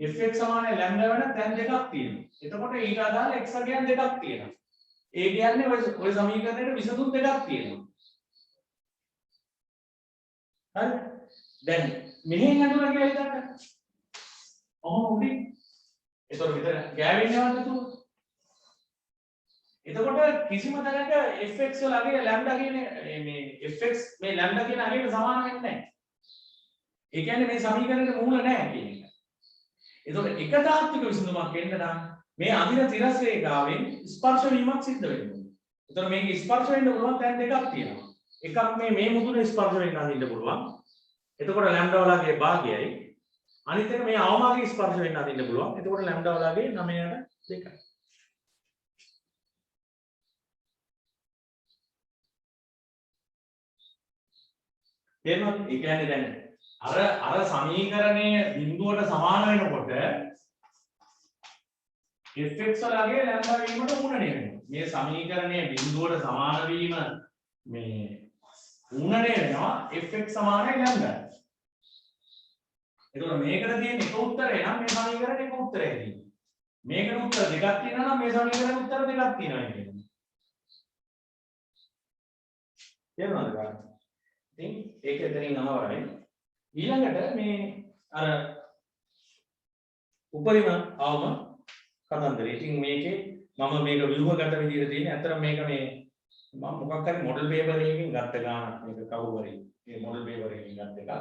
[SPEAKER 1] fx සමානයි ලැම්ඩා වෙන තැන් දෙකක් තියෙනවා. එතකොට ඊට අදාළ x අගයන් දෙකක් තියෙනවා. ඒ කියන්නේ ඔය සමීකරණයට විසඳුම් දෙකක් තියෙනවා. හරි? දැන් මෙහෙන් ඇඳුනා කියලා හිතන්න. ඔහොම උඩින්. ඒතකොට විතර ගෑවෙන්නේ නැවත තුන. එතකොට කිසිම තැනක fx වල අගය ලැම්ඩා කියන මේ fx මේ ලැම්ඩා කියන අගයට සමාන වෙන්නේ නැහැ. ඒ කියන්නේ මේ සමීකරණයට මූල නැහැ කියන එක. එතකොට එක තාත්වික විසඳුමක් එන්න නම් මේ අඳින තිරස් රේඛාවෙන් ස්පර්ශ වීමක් සිද්ධ වෙනවා. එතකොට මේක ස්පර්ශ වෙන්න පුළුවන් තැන් දෙකක් තියෙනවා. එකක් මේ මුදුනේ ස්පර්ශ වෙන්න අඳින්න පුළුවන්. එතකොට ලැම්ඩා වලගේ භාගයයි. අනිත් එක මේ අවමාගේ ස්පර්ශ වෙන්න අඳින්න පුළුවන්. එතකොට ලැම්ඩා වලගේ 9ට 2යි. තේරුණාද? ඒ කියන්නේ දැන් අර සමීකරණයේ බිඳුවට සමාන වෙනකොට fx වලගේ ලැම්ඩා වීමට උණණය වෙනවා. මේ සමීකරණයේ බිඳුවට සමාන වීම මේ උණණය වෙනවා fx සමානයි ලැම්ඩා. එතකොට මේකට තියෙන එක උත්තරේ නම් මේ සමීකරණේ එක උත්තරයක් තියෙනවා. මේකට උත්තර දෙකක් තියෙනවා නම් මේ සමීකරණේ උත්තර දෙකක් තියෙනවා කියන්නේ. තේරුණාද ගන්න? ඉතින් ඒක එතනින් අමාරුයි. ඊළඟට මේ අර උපරිම අවම කතන්දරේ. ඉතින් මේකේ මම මේක ව්‍යුහගත විදිහට තියෙන. අතර මේක මේ මම මොකක් හරි මොඩල් පේපර් එකකින් ගත්ත ගානක් මේක කවුරු හරි මේ මොඩල් පේපර් එකකින් ගත්ත එකක්.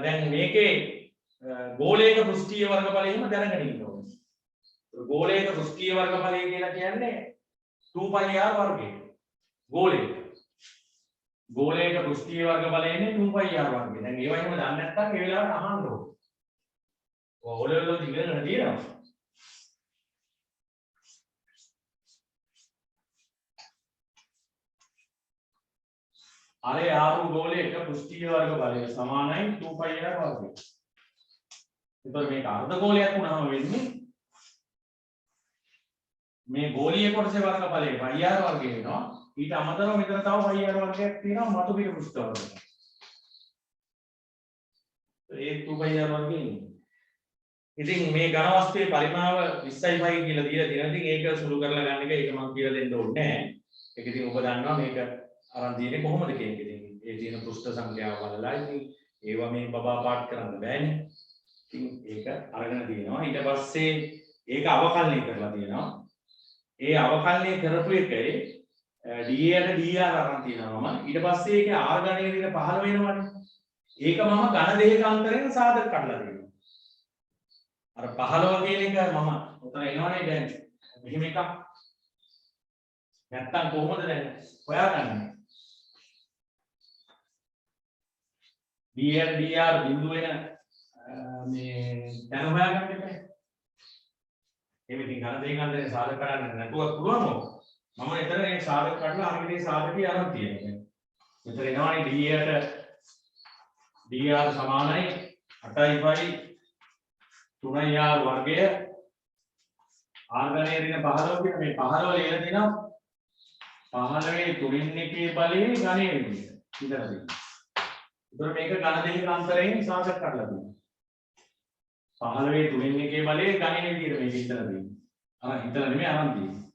[SPEAKER 1] දැන් මේකේ ගෝලයක පෘෂ්ඨීය වර්ගඵලයෙන්ම දැනගෙන ඉන්න ඕනේ. ගෝලයක පෘෂ්ඨීය වර්ගඵලය කියලා කියන්නේ 2πr වර්ගය. ගෝලයක පෘෂ්ඨීය වර්ගඵලයනේ 2πr වර්ගය. දැන් ඒවා එහෙම දන්නේ නැත්නම් ඒ වෙලාවට අහන්න ඕනේ. ඔය ඔලවල ඉගෙන තියෙනවා. අරේ ආරු ගෝලයක පෘෂ්ඨීය වර්ගඵලය සමානයි 2πr වර්ගය. එතකොට මේක අර්ධ ගෝලයක් වුණාම වෙන්නේ මේ ගෝලීය කොටසේ වර්ගඵලය πr වර්ගය වෙනවා. ඊට අමතරව මෙතන තව πr වර්ගයක් තියෙනවා මතු පිට පෘෂ්ඨ වර්ගය. ඒ 2πr වර්ගය ඉන්නේ. ඉතින් මේ ඝන වස්තුවේ පරිමාව 20.5 කියලා දීලා තියෙනවා. ඉතින් ඒක සුළු කරලා ගන්න එක ඒක මම කියලා දෙන්න ඕනේ නැහැ. ඒක ඉතින් ඔබ දන්නවා මේක අරන් තියෙන්නේ කොහොමද කියන එක. ඉතින් ඒ තියෙන පෘෂ්ඨ සංඛ්‍යාව බලලා ඉතින් ඒවා මේ බබා පාට් කරන්න බෑනේ. ඉතින් ඒක අරගෙන තියෙනවා. ඊට පස්සේ ඒක අවකලනය කරලා තියෙනවා. ඒ අවකලනය කරපු එකේ dA ට dr අරන් තියෙනවා මම. ඊට පස්සේ ඒකේ r ගණයේ දින 15 වෙනවනේ. ඒක මම ඝන දෙහිකාන්තරයෙන් සාධක කඩලා දෙනවා. අර 15 කියන එක මම උතන එනවනේ දැන් මෙහෙම එකක්. නැත්තම් කොහොමද දැන් හොයාගන්නේ? dr dr බිඳු වෙන මේ දැන් හොයාගන්න එපා. එහෙම ඉතින් ඝන දෙහිකාන්තරයෙන් සාධක කඩන්න නැතුව පුළුවන් ඕක. මම එතන මේ සාධක කඩලා අරගෙන ඒ සාධකේ අරන් තියෙනවා. මෙතන එනවනේ dr සමානයි 8.5 3r වර්ගය r ගණයේ දින 15 කියන මේ 15 ලියලා තිනවා 15 තුලින් එකේ බලයේ ගණයේ විදිහට ඉඳලා තියෙනවා. ඒතර මේක ඝන දෙහිකාන්තරයෙන් සාධක කඩලා තියෙනවා. 15 තුලින් එකේ බලයේ ගණයේ විදිහට මේක ඉඳලා තියෙනවා. අර හිතලා නෙමෙයි අරන් තියෙන්නේ.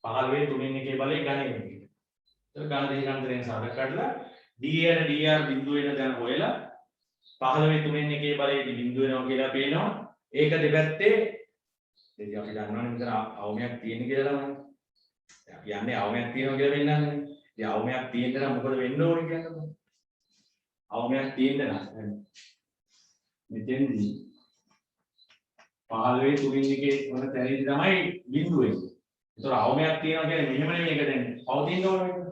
[SPEAKER 1] 15 තුලින් එකේ බලයේ ගණයේ විදිහට. ඒතර ඝන දෙහිකාන්තරයෙන් සාධක කඩලා dr dr බිඳුව වෙන දැන් හොයලා 15 තුනෙන් එකේ බලයේදී බිඳුව වෙනවා කියලා පේනවා. ඒක දෙපැත්තේ ඉතින් අපි දන්නවනේ මෙතන අවමයක් තියෙන කියලා තමයි. අපි යන්නේ අවමයක් තියෙනවා කියලා වෙන්නන්නේ. ඉතින් අවමයක් තියෙන්න නම් මොකද වෙන්න ඕනේ කියන්නේ? අවමයක් තියෙන්න නම් මෙතෙන්දී 15 තුනෙන් එකේ වන තැනදී තමයි බිඳුව වෙන්නේ. ඒතර අවමයක් තියෙනවා කියන්නේ මෙහෙම නෙමෙයි මේක දැන් පවතින්න ඕනේ මේක.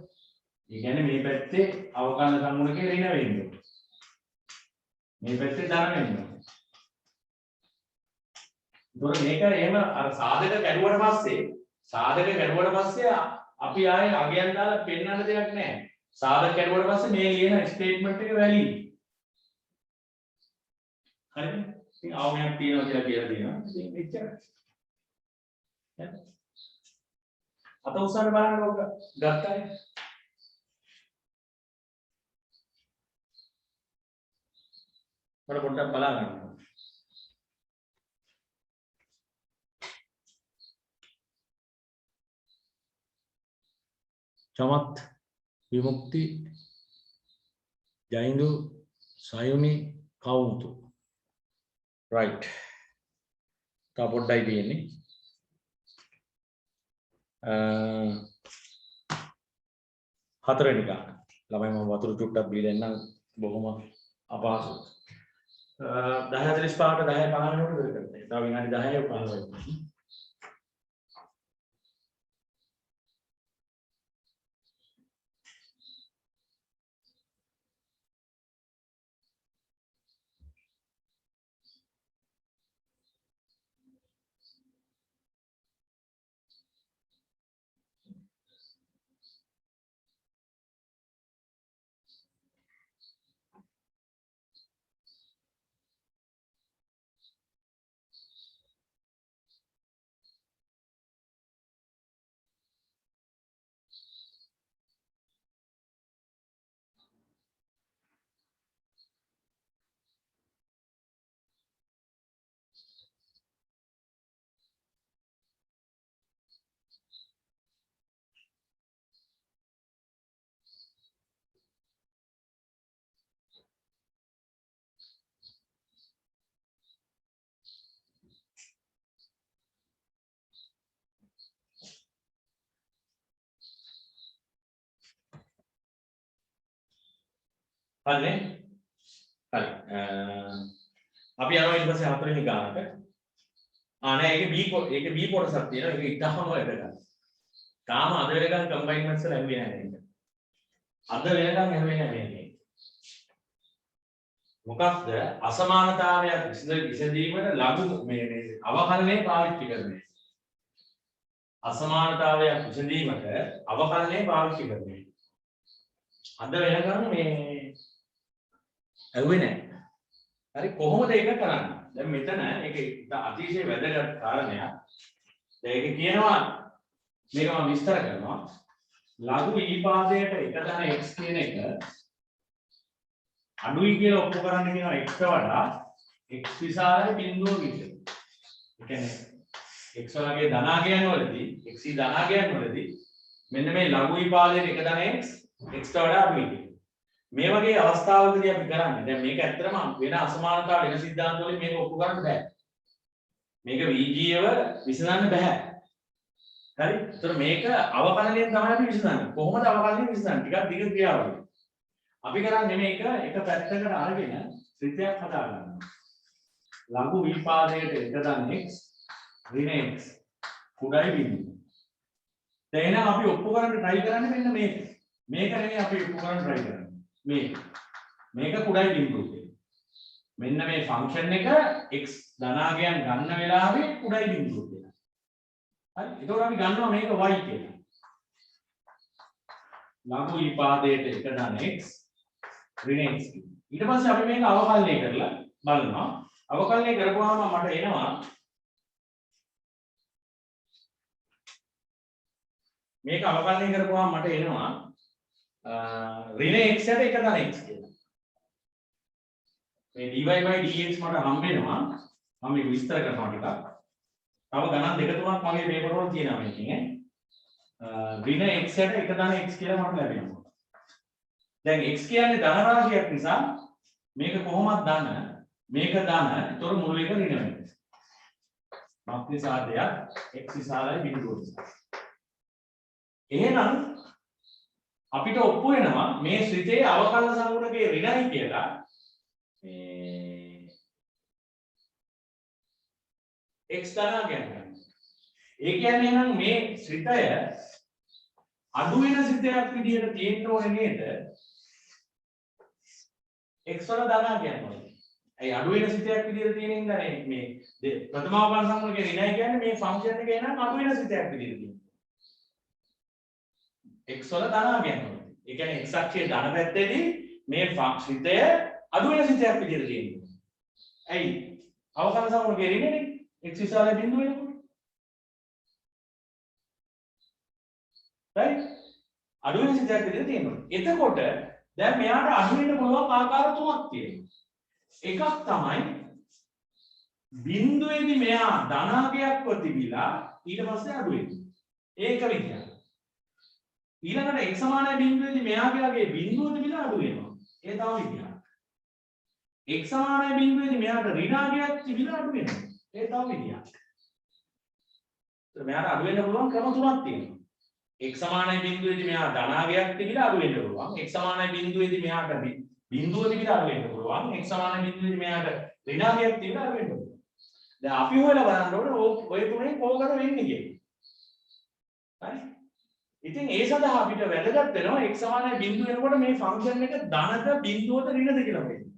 [SPEAKER 1] ඒ කියන්නේ මේ පැත්තේ අවකලන සම්මුණකේ ඍණ වෙන්නේ. මේ පැත්තේ ධන වෙනවා. ඒතකොට මේක එහෙම අර සාධක කැඩුවට පස්සේ අපි ආයේ අගයන් දාලා පෙන්නන්න දෙයක් නැහැ. සාධක කැඩුවට පස්සේ මේ ලියන ස්ටේට්මන්ට් එක වැලිඩ්. හරිද? ඉතින් අවමයක් තියෙනවා කියලා දෙනවා. ඉතින් එච්චරයි. අත උස්සන්න බලන්න ඕක ගත්තා. පොඩ්ඩක් බලා ගන්න.
[SPEAKER 2] චමත් විමුක්ති ජයින්දු සයුනි කවුන්තු
[SPEAKER 1] රයිට්. තා පොඩ්ඩයි තියෙන්නේ.
[SPEAKER 2] හතරවෙනි ගාන. ළමයි මම වතුර චුට්ටක් බීලා ඉන්නම් බොහොම අපහසුයි.
[SPEAKER 1] 10:45ට 10:15 වෙනකොට ඉවර කරන්න. තව විනාඩි 10යි 15යි. හරිනේ හරි අපි යනවා ඊට පස්සේ හතරවෙනි ගානට නෑ ඒක B කොටසක් තියෙනවා ඒක ඉතාලම වැදගත් තාම අද වෙනකන් කම්බයින්මන්ට්ස් වල ඇහුවේ නැහැ නේද අද වෙනකන් ඇහුවේ නැහැ මේක මොකක්ද අසමානතාවයක් විසඳීමට ලඝු මේ අවකලනය පාවිච්චි කරන්නේ අසමානතාවයක් විසඳීමට අවකලනය පාවිච්චි කරන්නේ අද වෙනකන් මේ ඇහුවේ නැහැ හරි කොහොමද ඒක කරන්නේ දැන් මෙතන ඒක අතිශය වැදගත් කාරණයක් දැන් ඒක කියනවා මේක මම විස්තර කරනවා ලඝු ඊපාදයට එක ධන x කියන එක අඩුයි කියලා ඔප්පු කරන්න කියනවා x වඩා x විසාරයේ බිඳුව විතර. ඒ කියන්නේ x වලගේ ධනාගයන් වලදී x ධනාගයන් වලදී මෙන්න මේ ලඝු ඊපාදයේ එක ධන x x වඩා අඩුයි කියලා. මේ වගේ අවස්ථාවකදී අපි කරන්නේ දැන් මේක ඇත්තටම වෙන අසමානතා වෙන සිද්ධාන්ත වලින් මේක ඔප්පු කරන්න බෑ. මේක VGව විසඳන්න බෑ. හරි? ඒතර මේක අවකලනයෙන් තමයි අපි විසඳන්නේ. කොහොමද අවකලනය විසඳන්නේ? ටිකක් දිග ක්‍රියාවලිය. අපි කරන්නේ මේක එක පැත්තකට අරගෙන ත්‍රිත්‍යයක් හදා ගන්නවා. ලඝු විපාදයට එක ධන x ඍණ x කුඩයි බිඳුව. දැන් අපි ඔප්පු කරන්න try කරන්නේ මෙන්න මේක. මේක නෙමෙයි අපි ඔප්පු කරන්න try කරන්නේ. මේක කුඩයි බිඳුව කියන්නේ. මෙන්න මේ ෆන්ක්ෂන් එක x ධනාගයන් ගන්න වෙලාවේ කුඩයි බිඳුව කියලා. හරි? ඒකෝර අපි ගන්නවා මේක y කියලා. ලඝු විපාදයට එක ධන x ඍණ x ඊට පස්සේ අපි මේක අවකලනය කරලා බලනවා අවකලනය කරපුවාම මට එනවා මේක අවකලනය කරපුවාම මට එනවා ඍණ x යට එක ධන x කියලා මේ dy by dx මට හම්බ වෙනවා මම මේක විස්තර කරනවා ටිකක් තව ගණන් දෙක තුනක් මගේ පේපර් වල තියෙනවා මේකෙන් ඍණ x යට එක ධන x කියලා මට ලැබෙනවා දැන් x කියන්නේ ධන රාශියක් නිසා මේක කොහොමද ධන මේක ධන ඒතර මුල් එක ඍණ වෙනවා. මාත්‍රි සාධ්‍යයක් x විසාරයි බිඳුව නිසා. එහෙනම් අපිට ඔප්පු වෙනවා මේ ශ්‍රිතයේ අවකලන සංගුණකේ ඍණයි කියලා මේ x ධනාගයන් ගන්න. ඒ කියන්නේ එහෙනම් මේ ශ්‍රිතය අඩු වෙන ශ්‍රිතයක් විදියට තියෙන්න ඕනේ නේද? x වල ධනාගයන් වල. ඒ අඩු වෙන ශ්‍රිතයක් විදියට තියෙන ඉඳලා මේ ප්‍රථම අවකලන සංගුණකේ ඍණයි කියන්නේ මේ ෆන්ක්ෂන් එකේ නම් අඩු වෙන ශ්‍රිතයක් විදියට තියෙනවා. x වල ධනාගයන් වල. ඒ කියන්නේ x අක්ෂයේ ධන පැත්තේදී මේ ශ්‍රිතය අඩු වෙන ශ්‍රිතයක් විදියට තියෙනවා. ඇයි? අවකලන සංගුණකේ ඍණනේ x විසාරයේ බිඳුව වෙනකොට. right අඩු වෙන ශ්‍රිතයක් විදියට තියෙනවා. එතකොට දැන් මෙයාට අඩු වෙන්න පුළුවන් ආකාර තුනක් තියෙනවා. එකක් තමයි බිඳුවේදී මෙයා ධනාගයක්ව තිබිලා ඊට පස්සේ අඩු වෙනවා. ඒක විදියට. ඊළඟට x සමානයි බිඳුවේදී මෙයාගේ බිඳුව තිබිලා අඩු වෙනවා. ඒ තව විදියක්. x සමානයි බිඳුවේදී මෙයාට ඍණාගයක් තිබිලා අඩු වෙනවා. ඒ තව විදියක්. මෙයාට අඩු වෙන්න පුළුවන් ක්‍රම තුනක් තියෙනවා. x සමානයි බිඳුවේදී මෙයා ධනාගයක් තිබිලා අඩු වෙන්න පුළුවන්. x සමානයි බිඳුවේදී මෙයාට බිඳුව තිබිලා අඩු වෙන්න පුළුවන්. x සමානයි බිඳුවේදී මෙයාට ඍණාගයක් තිබිලා අඩු වෙන්න පුළුවන්. දැන් අපි හොයලා බලන්න ඕනේ ඔය තුනෙන් කොහොමද වෙන්නේ කියලා. හරි? ඉතින් ඒ සඳහා අපිට වැදගත් වෙනවා x සමානයි බිඳුව වෙනකොට මේ ෆන්ක්ෂන් එක ධනද බිඳුවද ඍණද කියලා වෙන්නේ.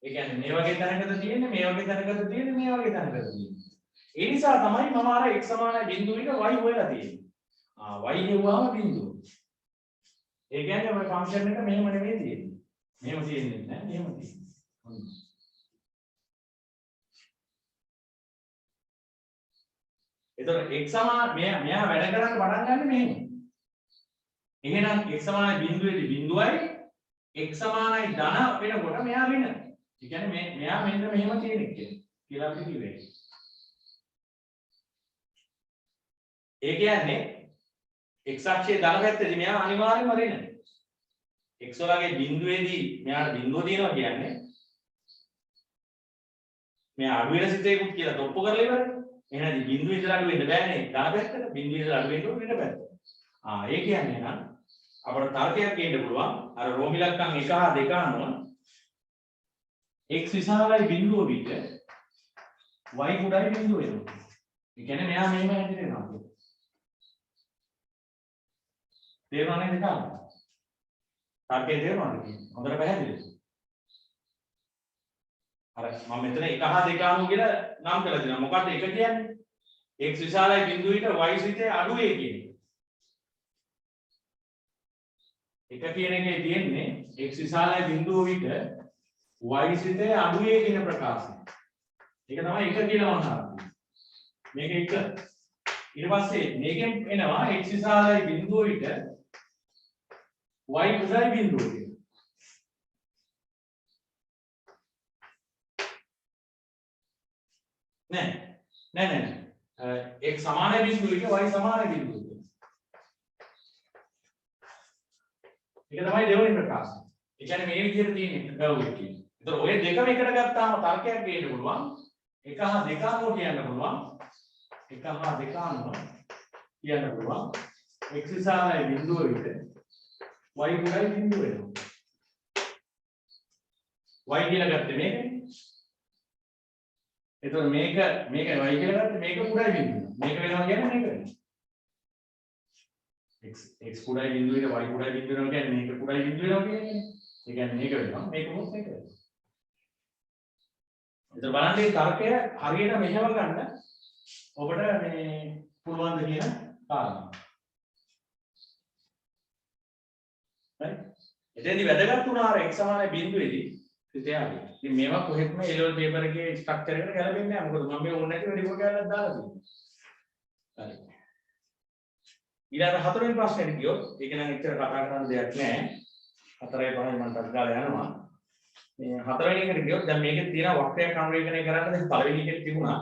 [SPEAKER 1] ඒ කියන්නේ මේ වගේ තැනකද තියෙන්නේ මේ වගේ තැනකද තියෙන්නේ මේ වගේ තැනකද තියෙන්නේ. ඒ නිසා තමයි මම අර x සමානයි බිඳුව එක y හොයලා තියෙන්නේ. y හෙව්වාම බිඳුව. ඒ කියන්නේ ඔය ෆන්ක්ෂන් එක මෙහෙම නෙමෙයි තියෙන්නේ. මෙහෙම තියෙන්නේ නැහැ මෙහෙම තියෙන්නේ. එතකොට x සමාන මෙයා වැඩ කරන්න පටන් ගන්න මෙහෙම. එහෙනම් x සමානයි බිඳුවේදී බිඳුවයි x සමානයි ධන වෙනකොට මෙයා ඍණ. ඒ කියන්නේ මෙයා මෙන්න මෙහෙම තියෙන්නේ කියලා අපි කිව්වේ. ඒ කියන්නේ x අක්ෂයේ ධන පැත්තේදී මෙයා අනිවාර්යයෙන්ම ඍණ. x වලගේ බිඳුවේදී මෙයාට බිඳුව තියෙනවා කියන්නේ මෙයා අඩු වෙන සිතේකුත් කියලා තොප්පු කරලා ඉවරයි. එහෙනම් බිඳුවේ ඉඳලා අඩු වෙන්න බෑනේ. ධන පැත්තට බිඳුවේ ඉඳලා අඩු වෙන්න ඕනේ ඍණ පැත්ත. ඒ කියන්නේ නම් අපට තර්කයක් ගේන්න පුළුවන් අර රෝම ඉලක්කම් 1 හා 2 අනුව x විශාලයි බිඳුව විට y කුඩායි බිඳුව වෙනවා. ඒ කියන්නේ මෙයා මෙහෙම හැදිරෙනවා. තේරුණා නේද කාට? තාර්කේ තේරුණාද කියන්නේ? හොඳට පැහැදිලිද? අර මම මෙතන 1 හා 2 අණු කියලා නම් කරලා දෙනවා. මොකක්ද 1 කියන්නේ? x විශාලයි බිඳුව විට y සිතේ අඩු a කියන එක. 1 කියන එකේ තියෙන්නේ x විශාලයි බිඳුව විට y සිතේ අඩු a කියන ප්‍රකාශය. ඒක තමයි 1 කියලා මම හරන්නේ. මේක 1. ඊට පස්සේ මේකෙන් එනවා x විශාලයි බිඳුව විට y කුඩායි බිඳුව කියන. නෑ x සමානයි බිඳුව විට y සමානයි බිඳුව කියන. ඒක තමයි දෙවෙනි ප්‍රකාශය. ඒ කියන්නේ මේ විදිහට තියෙන කර්ව් එක කියන්නේ. ඒතර ඔය දෙකම එකට ගත්තාම තර්කයක් ගේන්න පුළුවන්. 1 හා 2 අනුව කියන්න පුළුවන්. 1 හා 2 අනුව කියන්න පුළුවන්. x විශාලයි බිඳුව විට y කුඩායි බිඳුව වෙනවා. y කියලා ගත්තේ මේකනේ. එතකොට මේක y කියලා ගත්තේ මේක කුඩායි බිඳුව. මේක වෙනවා කියන්නේ මේක වෙනවා. x කුඩායි බිඳුව විට y කුඩායි බිඳුව වෙනවා කියන්නේ මේක කුඩායි බිඳුව වෙනවා කියන්නේ. ඒ කියන්නේ මේක වෙනවා මේක මොකක්ද මේක වෙනවා. එතකොට බලන්න මේ තර්කය හරියට මෙහෙම ගන්න ඔබට මේ පුළුවන් ද කියන කාරණා. හරි. එතෙන්දී වැදගත් වුණා අර x සමානයි බිඳුවේදී සිතයාගේ. ඉතින් මේවා කොහෙත්ම A level paper එකේ ස්ට්‍රක්චර් එකට ගැලපෙන්නේ නැහැ. මොකද මම මේ ඕනේ නැතිව රිපෝට් එකක් දාලා තියෙනවා. හරි. ඊළඟ හතරවෙනි ප්‍රශ්නෙට ගියොත් ඒක නම් එච්චර කතා කරන්න දෙයක් නැහැ. 4යි 5යි මම ටක් ගාලා යනවා. මේ හතරවෙනි එකට ගියොත් දැන් මේකේ තියෙන වක්‍රයක් අනුරේඛනය කරන්න දැන් පළවෙනි එකේ තිබුණා.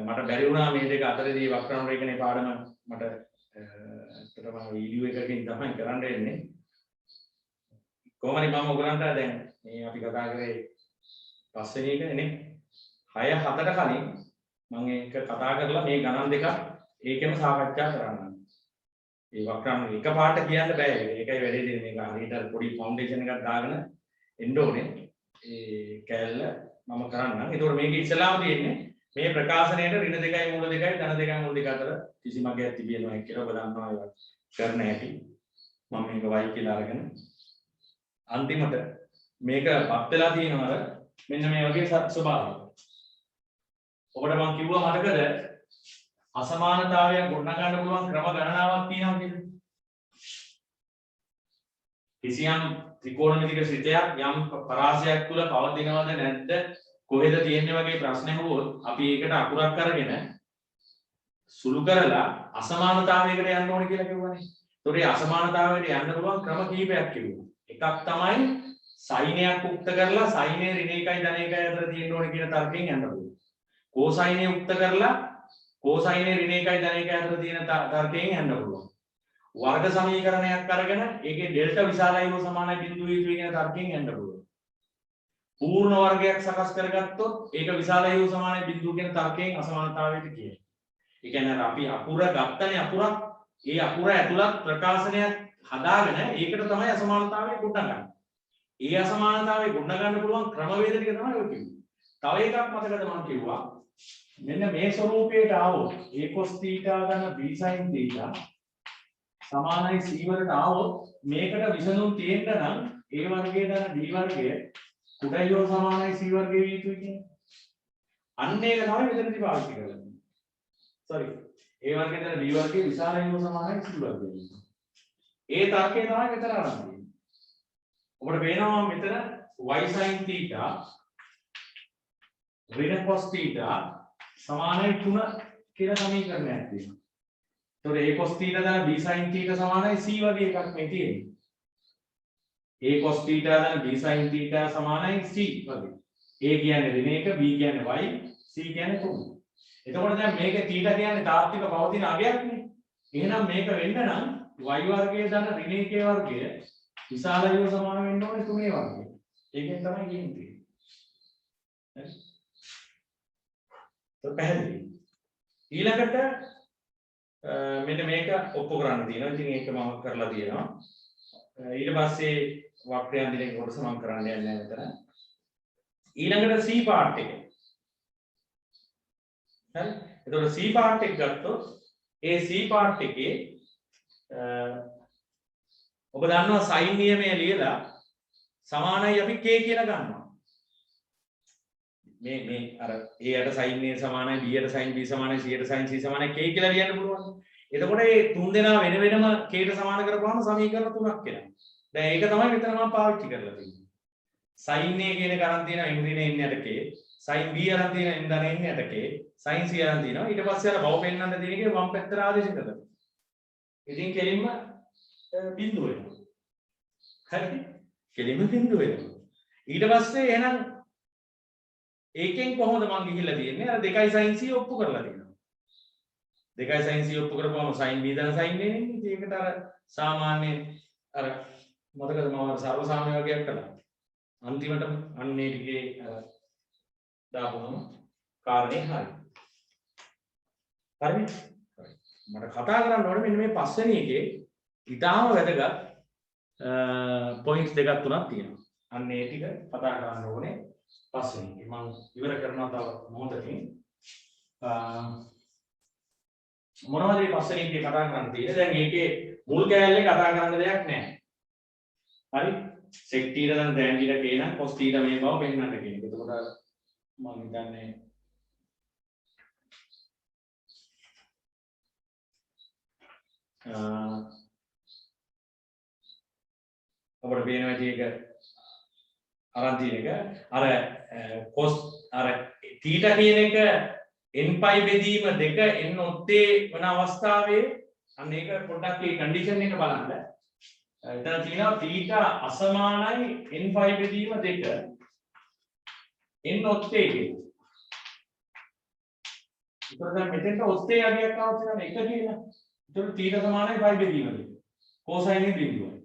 [SPEAKER 1] මට බැරි වුණා මේ දෙක අතරේදී වක්‍ර අනුරේඛනයේ පාඩම මට ඇත්තටම වීඩියෝ එකකින් තමයි කරන්න වෙන්නේ. කොහොමද මම ඔයගලන්ට දැන් මේ අපි කතා කරේ පස්වෙනි එකනේ නේ 6 7ට කලින් මම ඒක කතා කරලා මේ ගණන් දෙක ඒකෙම සාකච්ඡා කරන්න. ඒ වක්‍රම් එක පාට කියන්න බෑ. ඒකයි වැඩේ දෙන්නේ. මේක හරියට පොඩි ෆවුන්ඩේෂන් එකක් දාගෙන එන්න ඕනේ. ඒ කැලල මම කරන්නම්. ඒතකොට මේක ඉස්සලාම තියෙන්නේ මේ ප්‍රකාශනයේ ඍණ 2යි මූල 2යි ධන 2යි මූල 2 අතර කිසි මගයක් තිබෙනවා කියලා ඔබ දන්නවා ඒක කරන්න ඇති. මම මේක y කියලා අරගෙන අන්තිමට මේක පත් වෙලා තියෙනවා මෙන්න මේ වගේ ස්වභාවයක්. ඔබට මම කිව්වා මතකද අසමානතාවයක් ගොඩනගන්න පුළුවන් ක්‍රම ගණනාවක් තියෙනවා කියලා. කිසියම් ත්‍රිකෝණමිතික සිතයක් යම් පරාසයක් තුල පවතිනවද නැද්ද කොහෙද තියෙන්නේ වගේ ප්‍රශ්න අහුවොත් අපි ඒකට අකුරක් අරගෙන සුළු කරලා අසමානතාවයකට යන්න ඕනේ කියලා කිව්වනේ. ඒතකොට මේ අසමානතාවයට යන්න පුළුවන් ක්‍රම කිහිපයක් කිව්වා. එකක් තමයි සයිනයක් උක්ත කරලා සයිනේ ඍණ 1යි ධන 1යි අතර තියෙන්න ඕනේ කියන තර්කයෙන් යන්න පුළුවන්. කෝසයිනේ උක්ත කරලා කෝසයිනේ ඍණ 1යි ධන 1යි අතර තියෙන තර්කයෙන් යන්න පුළුවන්. වර්ග සමීකරණයක් අරගෙන ඒකේ ඩෙල්ටා විශාලයි හෝ සමානයි බිඳුව යුතුයි කියන තර්කයෙන් යන්න පුළුවන්. පූර්ණ වර්ගයක් සකස් කරගත්තොත් ඒක විශාලයි හෝ සමානයි බිඳුව කියන තර්කයෙන් අසමානතාවයට කියයි. ඒ කියන්නේ අපි අකුර ගත්තනේ අකුරක් ඒ අකුර ඇතුළත් ප්‍රකාශනයක් හදාගෙන ඒකට තමයි අසමානතාවය ගොඩනගන්නේ. ඒ අසමානතාවය ගොඩනගන්න පුළුවන් ක්‍රමවේද ටික තමයි ඔය කිව්වේ. තව එකක් මතකද මම කිව්වා මෙන්න මේ ස්වරූපයට ආවොත් a cos θ ගන්න b sin θ සමානයි c වලට ආවොත් මේකට විසඳුම් තියෙන්න නම් a වර්ගය ගන්න b වර්ගය කුඩයි හෝ සමානයි c වර්ගයේ විය යුතුයි කියන්නේ. අන්න ඒක තමයි මෙතනදී පාවිච්චි කරන්නේ. sorry a වර්ගය ගන්න b වර්ගයේ විශාලයි හෝ සමානයි c වර්ගයේ. ඒ තර්කය තමයි මෙතන අරන් තියෙන්නේ. ඔබට පේනවා මෙතන y sin θ ඍණ cos θ සමානයි 3 කියලා සමීකරණයක් තියෙනවා. ඒතකොට a cos θ දාන b sin θ සමානයි c වගේ එකක් මේ තියෙන්නේ. a cos θ දාන b sin θ සමානයි c වගේ. a කියන්නේ ඍණ 1, b කියන්නේ y, c කියන්නේ 3. එතකොට දැන් මේක θ කියන්නේ තාත්වික පවතින අගයක්නේ. එහෙනම් මේක වෙන්න නම් y වර්ගයේ දාන ඍණ 1 වර්ගය විශාලයෝ සමාන වෙන්න ඕනේ 3 වර්ගය. ඒකෙන් තමයි කියන්නේ. හරි. පැහැදිලි. ඊළඟට මෙන්න මේක ඔප්පු කරන්න තියෙනවා. ඉතින් ඒක මම කරලා තියෙනවා. ඊට පස්සේ වක්‍රයන් දිලේ කොටස මම කරන්න යන්නේ නැහැ මෙතන. ඊළඟට C part එක. හරි. එතකොට C part එක ගත්තොත් ඒ C part එකේ ඔබ දන්නවා sin නියමය ලියලා සමානයි අපි k කියලා ගන්නවා. මේ අර a යට sin a සමානයි b යට sin b සමානයි c යට sin c සමානයි k කියලා ලියන්න පුළුවන්. එතකොට මේ තුන් දෙනා වෙන වෙනම k ට සමාන කරපුවාම සමීකරණ තුනක් එනවා. දැන් ඒක තමයි මෙතන මම පාවිච්චි කරලා තියෙන්නේ. sin a කියන එක අරන් තියෙනවා n ඍණ n යට k, sin b අරන් තියෙනවා n ධන n යට k, sin c අරන් තියෙනවා. ඊට පස්සේ අර බව පෙන්නන්න තියෙන එකේ වම් පැත්තට ආදේශ කරලා. ඉතින් කෙලින්ම බිඳුව වෙනවා. හරි? කෙලින්ම බිඳුව වෙනවා. ඊට පස්සේ එහෙනම් ඒකෙන් කොහොමද මම ගිහිල්ලා තියෙන්නේ? අර 2 sin c ඔප්පු කරලා තියෙනවා. 2 sin c ඔප්පු කරපුවම sin b ධන sin a නේ. ඒකට අර සාමාන්‍ය අර මොකද මම සර්ව සාමාන්‍ය වර්ගයක් කළා. අන්තිමට අන්නේ ටිකේ දාපුවම කාරණේ හරි. හරිද? මට කතා කරන්න ඕනේ මෙන්න මේ පස්වෙනි එකේ ඊටාම වැදගත් පොයින්ට්ස් දෙකක් තුනක් තියෙනවා. අන්න ඒ ටික කතා කරන්න ඕනේ පස්වෙනි එකේ. මම ඉවර කරනවා තව මොහොතකින්. මොනවද මේ පස්වෙනි එකේ කතා කරන්න තියෙන්නේ? දැන් මේකේ මුල් කෑල්ලේ කතා කරන්න දෙයක් නැහැ. හරි? sec θ දැන් tan θ k නම් cos θ මේ බව පෙන්වන්න කියන එක. එතකොට මම හිතන්නේ අපිට පේනවා මේක අරන් තියෙන එක අර cos අර θ කියන එක n pi බෙදීම 2 n ඔත්තේ වන අවස්ථාවේ අන්න ඒක පොඩ්ඩක් මේ කන්ඩිෂන් එක බලන්න. එතන තියෙනවා θ අසමානයි n pi බෙදීම 2 n ඔත්තේ කියලා. ඒතර දැන් මෙතෙන්ට ඔත්තේ යගයක් ආවොත් එනවා 1 කියලා. ඒතර θ සමානයි pi බෙදීම 2. cosine බිඳුවයි.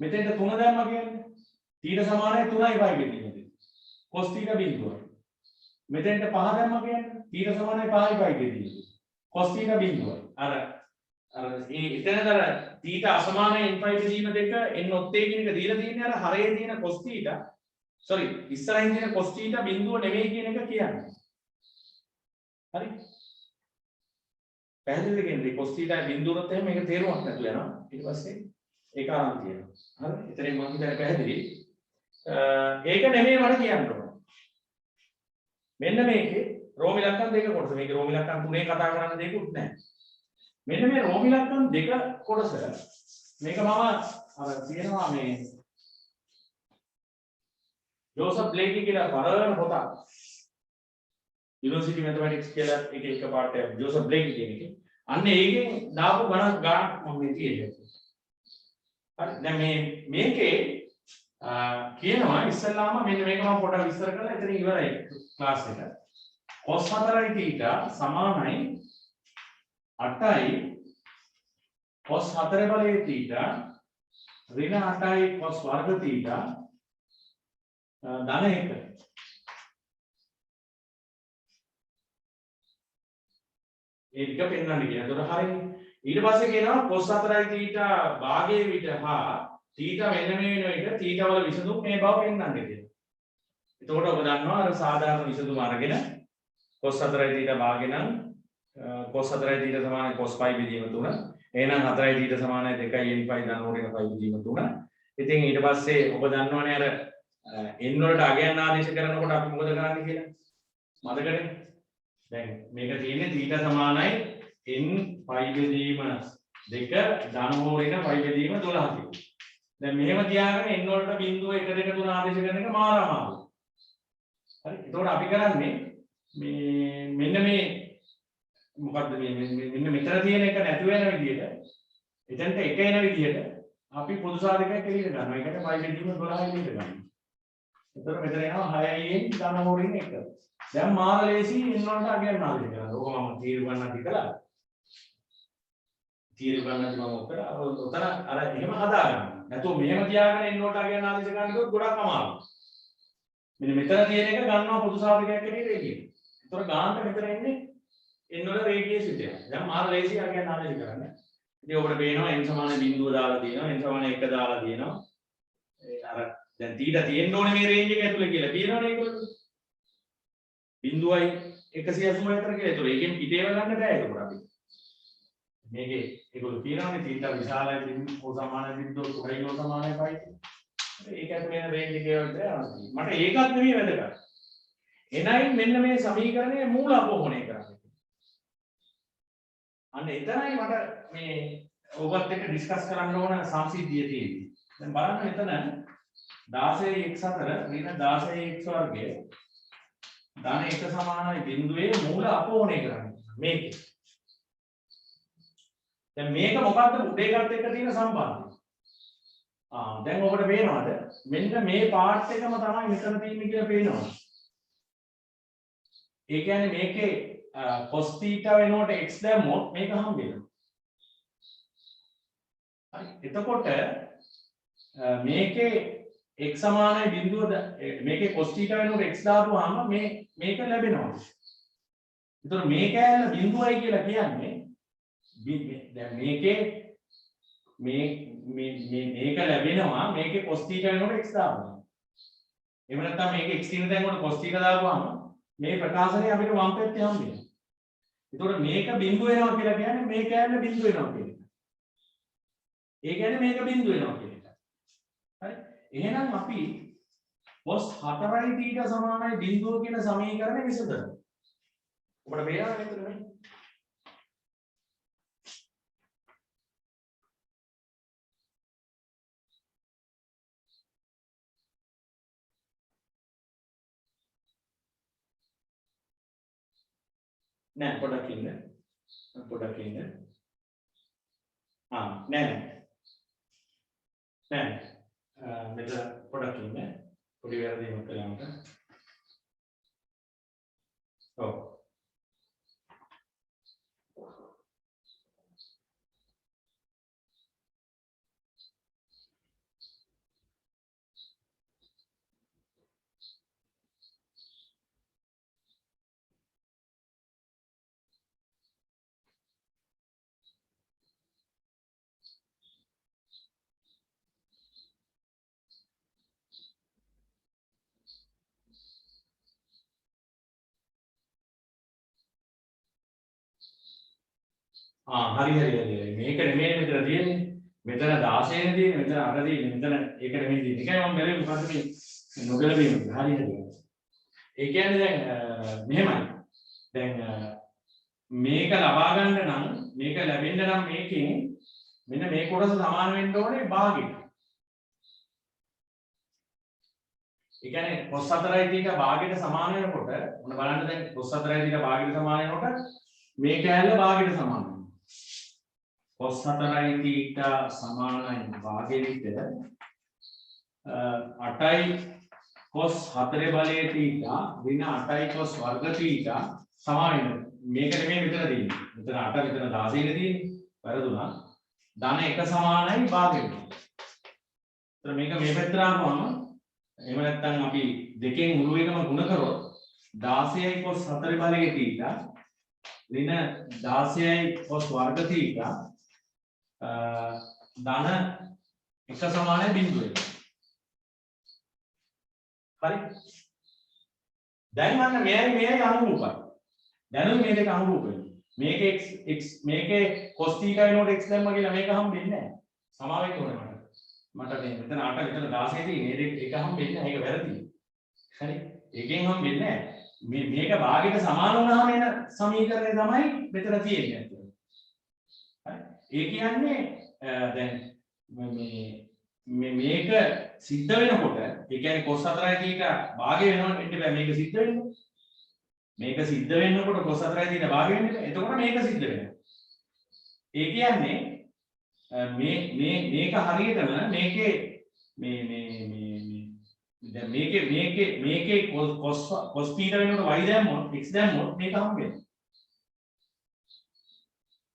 [SPEAKER 1] මෙතෙන්ට 3 දැම්මා කියන්නේ θ සමානයි 3යි pi බෙදීම 2. cos θ බිඳුවයි. මෙතෙන්ට 5 දැම්මා කියන්නේ θ සමානයි 5යි pi බෙදීම 2. cos θ බිඳුවයි. අර ඒ එතනද අර θ අසමානයි n pi බෙදීම 2 n ඔත්තේ කියන එක දීලා තියෙන්නේ අර හරයේ තියෙන cos θ sorry ඉස්සරහින් තියෙන cos θ බිඳුව නෙමෙයි කියන එක කියන්නේ. හරි? පැහැදිලිද කියන්නේ cos θ බිඳුවනොත් එහෙනම් මේක තේරුමක් නැතු වෙනවා. ඊට පස්සේ ඒක ආරම්භ තියෙනවා. හරි? එතනින් මම හිතන්නේ පැහැදිලි. ඒක නෙමෙයි මට කියන්න ඕන. මෙන්න මේකේ රෝම ඉලක්කම් දෙක කොටස. මේකේ රෝම ඉලක්කම් තුනේ කතා කරන්න දෙයක්වත් නැහැ. මෙන්න මේ රෝම ඉලක්කම් දෙක කොටස මේක මම අර තියෙනවා මේ ජෝසප් බ්ලේකි කියලා පරණ පොතක්. යුනිවර්සිටි මැතමැටික්ස් කියලා එක පාඩයක් ජෝසප් බ්ලේකි කියන එකේ. අන්න ඒකෙන් දාපු ගණන් මම මේ තියෙන්නේ. හරි දැන් මේකේ කියනවා ඉස්සෙල්ලාම මෙන්න මේක මම පොඩ්ඩක් විස්තර කරලා එතන ඉවරයි ක්ලාස් එක. cos 4යි θ සමානයි 8යි cos 4 බලයේ θ ඍණ 8යි cos වර්ග θ ධන 1. ඒ ටික පෙන්වන්න කියන. ඒතකොට හරිනේ. ඊට පස්සේ කියනවා cos 4යි θ භාගයේ විට හා θ මෙන්න මේ වෙන එක θ වල විසඳුම් මේ බව පෙන්වන්න කියලා. එතකොට ඔබ දන්නවා අර සාධාරණ විසඳුම අරගෙන cos 4යි θ භාගය නම් cos 4යි θ සමානයි cos pi බෙදීම 3. එහෙනම් 4යි θ සමානයි 2යි n pi ධන වර්ග pi බෙදීම 3. ඉතින් ඊට පස්සේ ඔබ දන්නවනේ අර n වලට අගයන් ආදේශ කරනකොට අපි මොකද කරන්නේ කියලා. මතකනේ? දැන් මේක තියෙන්නේ θ සමානයි n pi බෙදීම 2 ධන වර්ග pi බෙදීම 12 කියලා. දැන් මෙහෙම තියාගෙන n වලට බිංදුව 1 2 3 ආදේශ කරන එක මාරාමාරු. හරි. එතකොට අපි කරන්නේ මෙන්න මේ මොකද්ද මෙන්න මෙතන තියෙන එක නැති වෙන විදිහට එතනට එක එන විදිහට අපි පොදු සාධකයක් එළියට ගන්නවා. ඒකට pi බෙදීම 12 එළියට ගන්නවා. එතකොට මෙතන එනවා 6යි n ධන වර්ගයෙන් 1. දැන් මාර ලේසි n වලට අගයන් ආදේශ කරනවා. ඕක මම තීරු ගන්නත් ඉතලා. තීරු ගන්නත් මම ඔතන අර එහෙම හදා ගන්නවා. නැතුව මෙහෙම තියාගෙන n වලට අගයන් ආදේශ කරනකොට ගොඩක් අමාරුයි. මෙන්න මෙතන තියෙන එක ගන්නවා පොදු සාධකයක් ඇටියට එළියට. ඒතකොට ගානට මෙතන එන්නේ n වල රේඩියස් විතරයි. දැන් මාර ලේසි අගයන් ආදේශ කරන්න. ඉතින් ඔබට පේනවා n සමාන බිංදුව දාලා තියෙනවා, n සමාන 1 දාලා තියෙනවා. අර දැන් θ තියෙන්න ඕනේ මේ රේන්ජ් එක ඇතුලේ කියලා කියනවනේ ඒගොල්ලෝ. බිඳුවයි 184 කියලා. ඒතකොට ඒකෙන් පිටේව ගන්න බෑ ඒක අපිට. මේකේ ඒගොල්ලෝ කියනවානේ තීටා විශාලයි බිඳුව සමානයි බිඳුව කුඩයි සමානයි පයි. ඒක ඇතුලේ රේන්ජ් එකේ වලට මට ඒකත් නෙමෙයි වැදගත්. එනයින් මෙන්න මේ සමීකරණයේ මූල අපෝහණය කරන්නේ. අන්න එතනයි මට මේ ඔබත් එක්ක ඩිස්කස් කරන්න ඕන සංසිද්ධිය තියෙන්නේ. දැන් බලන්න මෙතන 16x4 ඍණ 16x වර්ගය ධන 1 සමානයි බිඳුවේ මූල අපෝහණය කරන්නේ. මේක. දැන් මේක මොකක්ද උඩේකට එක තියෙන සම්බන්ධය? දැන් ඔබට පේනවද? මෙන්න මේ පාර්ට් එකම තමයි මෙතන තියෙන්නේ කියලා පේනවද? ඒ කියන්නේ මේකේ cos θ වෙනකොට x දැම්මොත් මේක හම්බ වෙනවා. හරි. එතකොට මේකේ x සමානයි බිඳුව මේකේ cos θ වෙනකොට x දාපුවාම මේක ලැබෙනවා. ඒතකොට මේ කෑල්ල බිඳුවයි කියලා කියන්නේ දැන් මේකේ මේක ලැබෙනවා මේකේ cos θ වෙනකොට x දාපුවා. එහෙම නැත්නම් මේකේ x තියෙන තැන් වල cos θ දාපුවාම මේ ප්‍රකාශනය අපිට වම් පැත්තේ හම්බ වෙනවා. ඒතකොට මේක බිඳුව වෙනවා කියලා කියන්නේ මේ කෑල්ල බිඳුව වෙනවා කියන එක. ඒ කියන්නේ මේක බිඳුව වෙනවා කියන එක. හරි. එහෙනම් අපි cos 4i θ සමානයි බිඳුව කියන සමීකරණය විසඳනවා. ඔබට පේනවද මෙතන මේ? නෑ පොඩක් ඉන්න. නෑ මෙතන පොඩක් ඉන්න. පොඩි වැරදීමක් කළා මට. ඔව්. හරි මේක නෙමෙයි මෙතන තියෙන්නේ. මෙතන 16 නේ තියෙන්නේ, මෙතන 8 තියෙන්නේ, මෙතන ඒක නෙමෙයි තියෙන්නේ. ඒකයි මම බැලුවේ මොකද්ද මේ නොගැලපීම. හරි. ඒ කියන්නේ දැන් මෙහෙමයි. දැන් මේක ලබා ගන්න නම් මේක ලැබෙන්න නම් මේකෙන් මෙන්න මේ කොටස සමාන වෙන්න ඕනේ භාගෙට. ඒ කියන්නේ cos 4i θ භාගෙට සමාන වෙනකොට මොන බලන්න දැන් cos 4i θ භාගෙට සමාන වෙනකොට මේ කෑල්ල භාගෙට සමාන වෙනවා. cos 4i θ සමානයි භාගෙට 8i cos 4 බලයේ θ ඍණ 8i cos වර්ග θ සමාන වෙනවා. මේක නෙමෙයි මෙතන තියෙන්නේ. මෙතන 8 මෙතන 16 නේ තියෙන්නේ. වැරදුනා. ධන 1 සමානයි භාගෙට. ඒතර මේක මේ පැත්තට ආවම එහෙම නැත්නම් අපි දෙකෙන් මුළු එකම ගුණ කරොත් 16i cos 4 බලයේ θ ඍණ 16i cos වර්ග θ ධන 1 සමානයි බිඳුව එක. හරි. දැන් මන්න මෙයයි අනුරූපයි. දැනුයි මේ දෙක අනුරූප වෙනවා. මේකේ x මේකේ cos θ වෙනකොට x දැම්ම කියලා මේක හම්බෙන්නේ නැහැ. සමාවෙන්න ඕනේ මට. මට මේ මෙතන 8 මෙතන 16 තියෙන මේ දෙක එක හම්බෙන්නේ නැහැ. ඒක වැරදි. හරි. එකෙන් හම්බෙන්නේ නැහැ. මේක භාගයට සමාන වුණාම එන සමීකරණය තමයි මෙතන තියෙන්නේ. හරි. ඒ කියන්නේ දැන් මේක සිද්ධ වෙනකොට ඒ කියන්නේ cos 4i θ භාගය වෙනවන්න වෙන්න බෑ මේක සිද්ධ වෙන්නේ. මේක සිද්ධ වෙනකොට cos 4i θ භාගය වෙන්නේ. එතකොට මේක සිද්ධ වෙනවා. ඒ කියන්නේ මේක හරියටම මේකේ දැන් මේකේ cos θ වෙනකොට y දැම්මොත් x දැම්මොත් මේක හම්බ වෙනවා.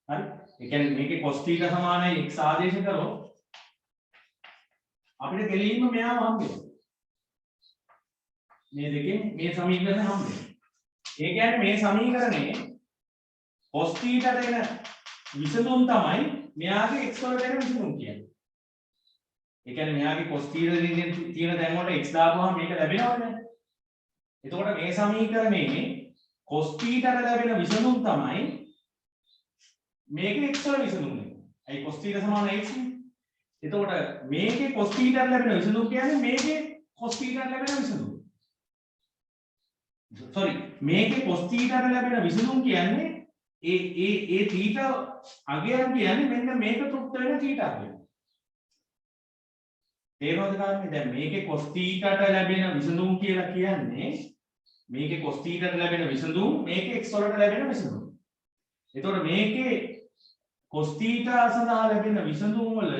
[SPEAKER 1] හරි. ඒ කියන්නේ මේකේ cos θ සමානයි x ආදේශ කරොත් අපිට දෙලින්ම මෙයාම හම්බ වෙනවා. මේ දෙකෙන් මේ සමීකරණය හම්බ වෙනවා. ඒ කියන්නේ මේ සමීකරණයේ cos θ ට එන විසඳුම් තමයි මෙයාගේ x වලට එන විසඳුම් කියන්නේ. ඒ කියන්නේ මෙයාගේ cos θ තියෙන තැන් වල x දාපුවම මේක ලැබෙනවනේ. එතකොට මේ සමීකරණයේ cos theta ට ලැබෙන විසඳුම් තමයි මේකේ x වල විසඳුම. ඇයි cos theta සමාන x නේ? එතකොට මේකේ cos theta ට ලැබෙන විසඳුම් කියන්නේ මේකේ cos theta ට ලැබෙන විසඳුම. sorry මේකේ cos theta ට ලැබෙන විසඳුම් කියන්නේ ඒ theta අගයන් කියන්නේ මෙන්න මේක තෘප්ත වෙන theta අගය. තේරෙනවද කාරණේ? දැන් මේකේ cos theta ට ලැබෙන විසඳුම් කියලා කියන්නේ මේකේ cos theta ට ලැබෙන විසඳුම් මේකේ x වලට ලැබෙන විසඳුම්. එතකොට මේකේ cos theta සඳහා ලැබෙන විසඳුම් වල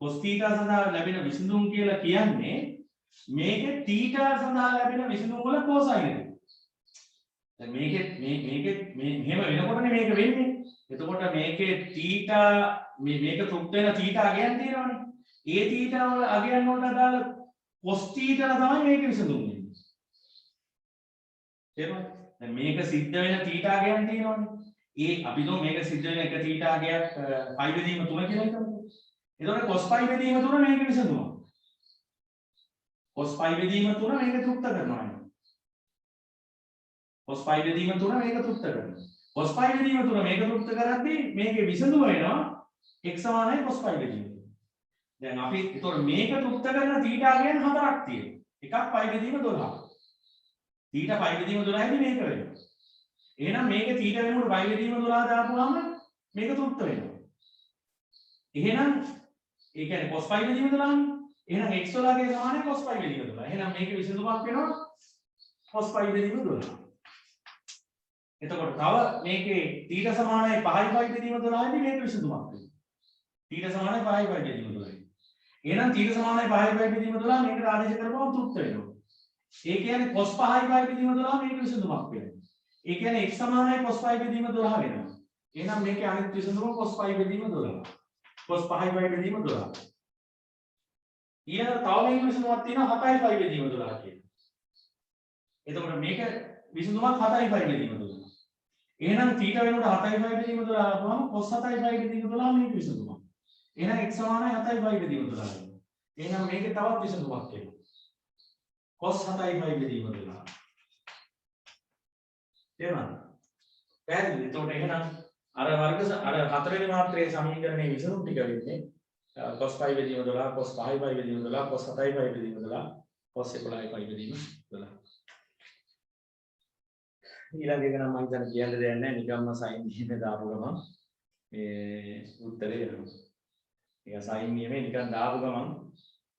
[SPEAKER 1] cos theta සඳහා ලැබෙන විසඳුම් කියලා කියන්නේ මේකේ theta සඳහා ලැබෙන විසඳුම් වල cosine එක. දැන් මේකේ මෙහෙම වෙනකොටනේ මේක වෙන්නේ. එතකොට මේකේ theta මේක තෘප්ත වෙන theta අගයන් තියෙනවනේ. ඒ theta වල අගයන් වලට අදාළ cos theta තමයි මේකේ විසඳුම් වෙන්නේ. තේරුණාද? දැන් මේක සිද්ධ වෙන theta අගයන් තියෙනවනේ. ඒ අපි දුම මේක සිද්ධ වෙන එක theta අගයක් π බෙදීම 3 කියලා හිතමුකෝ. එතකොට cos π බෙදීම 3 මේකේ විසඳුම. cos π බෙදීම 3 මේක තෘප්ත කරනවා. cos π බෙදීම 3 මේක තෘප්ත කරනවා. cos π බෙදීම 3 මේක තෘප්ත කරද්දී මේකේ විසඳුම වෙනවා x සමානයි cos π බෙදීම 3. දැන් අපි ඒතකොට මේක තෘප්ත කරන θ අගයන් හතරක් තියෙනවා. එකක් π බෙදීම 12. θ π බෙදීම 12 දී මේක වෙනවා. එහෙනම් මේකේ θ වෙනකොට π බෙදීම 12 දාපුවාම මේක තෘප්ත වෙනවා. එහෙනම් ඒ කියන්නේ cos π බෙදීම 12 නේ. එහෙනම් x වලගේ සමානයි cos π බෙදීම 12. එහෙනම් මේකේ විසඳුමක් වෙනවා cos π බෙදීම 12. එතකොට තව මේකේ θ සමානයි 5යි π බෙදීම 12 දී මේක විසඳුමක් වෙනවා. θ සමානයි 5යි π බෙදීම 12. එහෙනම් θ සමානයි 5යි π බෙදීම 12 මේකට ආදේශ කරපුවම තෘප්ත වෙනවා. ඒ කියන්නේ cos 5යි π බෙදීම 12 මේක විසඳුමක් වෙනවා. ඒ කියන්නේ x සමානයි cos 5 බෙදීම 12 වෙනවා. එහෙනම් මේකේ අනිත් විසඳුම cos 5 බෙදීම 12. cos 5යි π බෙදීම 12. ඊළඟ තව මේක විසඳුමක් තියෙනවා 7යි π බෙදීම 12 කියන. එතකොට මේක විසඳුමක් 7යි π බෙදීම 12. එහෙනම් θ වෙනකොට 7යි π බෙදීම 12 ආවම cos 7යි π බෙදීම 12 මේක විසඳුමක්. එහෙනම් x සමානයි 7යි π බෙදීම 12 වෙනවා. එහෙනම් මේකේ තවත් විසඳුමක් එනවා. cos 7යි π බෙදීම 12. තේරුණාද? පැහැදිලිද? එතකොට එහෙනම් අර හතරවෙනි මාත්‍රයේ සමීකරණයේ විසඳුම් ටික වෙන්නේ cos π බෙදීම 12 cos 5යි π බෙදීම 12 cos 7යි π බෙදීම 12 cos 11යි π බෙදීම 12. ඊළඟ එක නම් මම හිතන්නේ කියන්න දෙයක් නැහැ. නිකම්ම sin නියමේ දාපු ගමන් මේ උත්තරේ එනවා. ඒක sin නියමේ නිකන් දාපු ගමන්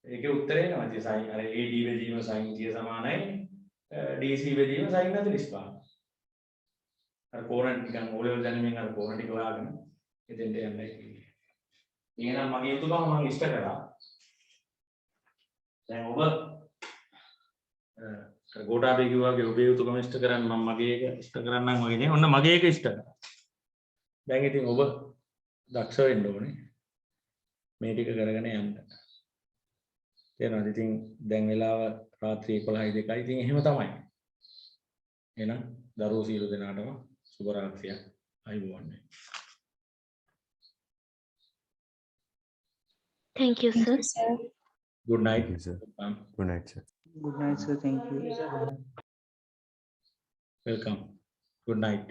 [SPEAKER 1] ඒකේ උත්තරේ එනවා. ඉතින් sin අර AD බෙදීම sin 30 සමානයි DC බෙදීම sin 45. අර කෝණ නිකන් O level දැනුමින් අර කෝණ ටික හොයාගෙන එතෙන්ට යන්නයි කියන්නේ. එහෙනම් මගේ යුතුයකම මම ඉෂ්ට කරා. දැන් ඔබ ගෝඨාභය කිව්වා වගේ ඔබේ යුතුයකම ඉෂ්ට කරන්න මම මගේ එක ඉෂ්ට කරන්නම් වගේ නේ. ඔන්න මගේ එක ඉෂ්ට කරා. දැන් ඉතින් ඔබ දක්ෂ වෙන්න ඕනේ මේ ටික කරගෙන යන්න. තේරෙනවද? ඉතින් දැන් වෙලාව රාත්‍රී 11:02යි. ඉතින් එහෙම තමයි. එහෙනම් දරුවෝ සියලු දෙනාටම සුබ රාත්‍රියක්. අයුබෝවන්.
[SPEAKER 3] Thank you, sir.
[SPEAKER 1] Good night.
[SPEAKER 4] Thank you, sir. Good night, sir.
[SPEAKER 5] Good night, sir. Thank you.
[SPEAKER 1] Welcome. Good night.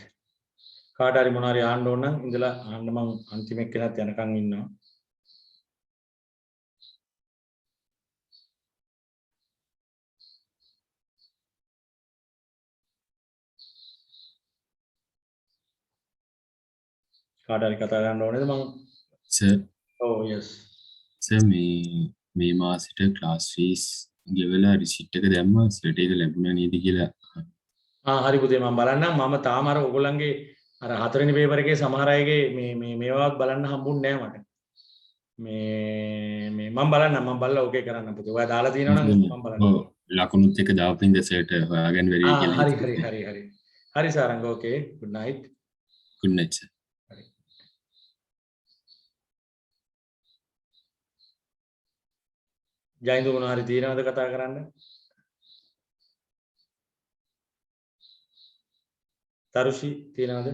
[SPEAKER 1] කාට හරි මොනවා හරි ආන්න ඕන නම් ඉඳලා ආන්න මම අන්තිම එක්කෙනාත් යනකම් ඉන්නවා. කාට හරි කතා කරන්න ඕනේද මම?
[SPEAKER 4] Sir,
[SPEAKER 1] Oh yes.
[SPEAKER 4] sir මේ මාසෙට class fees ගෙවලා receipt එක දැම්මා. සර්ට් එක ලැබුණා නේද කියලා.
[SPEAKER 1] හරි පුතේ මම බලන්නම්. මම තාම අර ඔයගොල්ලන්ගේ අර හතරවෙනි පේපර් එකේ සමහර අයගේ මේවාක් බලන්න හම්බුන්නේ නැහැ මට. මම බලන්නම්. මම බලලා ඕකේ කරන්න පුතේ. ඔයා දාලා තියෙනවා නම් මම බලන්නම්.
[SPEAKER 4] ඔව් ලකුණුත් එක දාපින්ද සර්ට් හොයාගන්න බැරි කියලා.
[SPEAKER 1] හරි. හරි සාරංග ඕකේ. good night.
[SPEAKER 4] Good night, sir.
[SPEAKER 1] ජයින්දු මොනවා හරි තියෙනවද කතා කරන්න? තරුෂි තියෙනවද?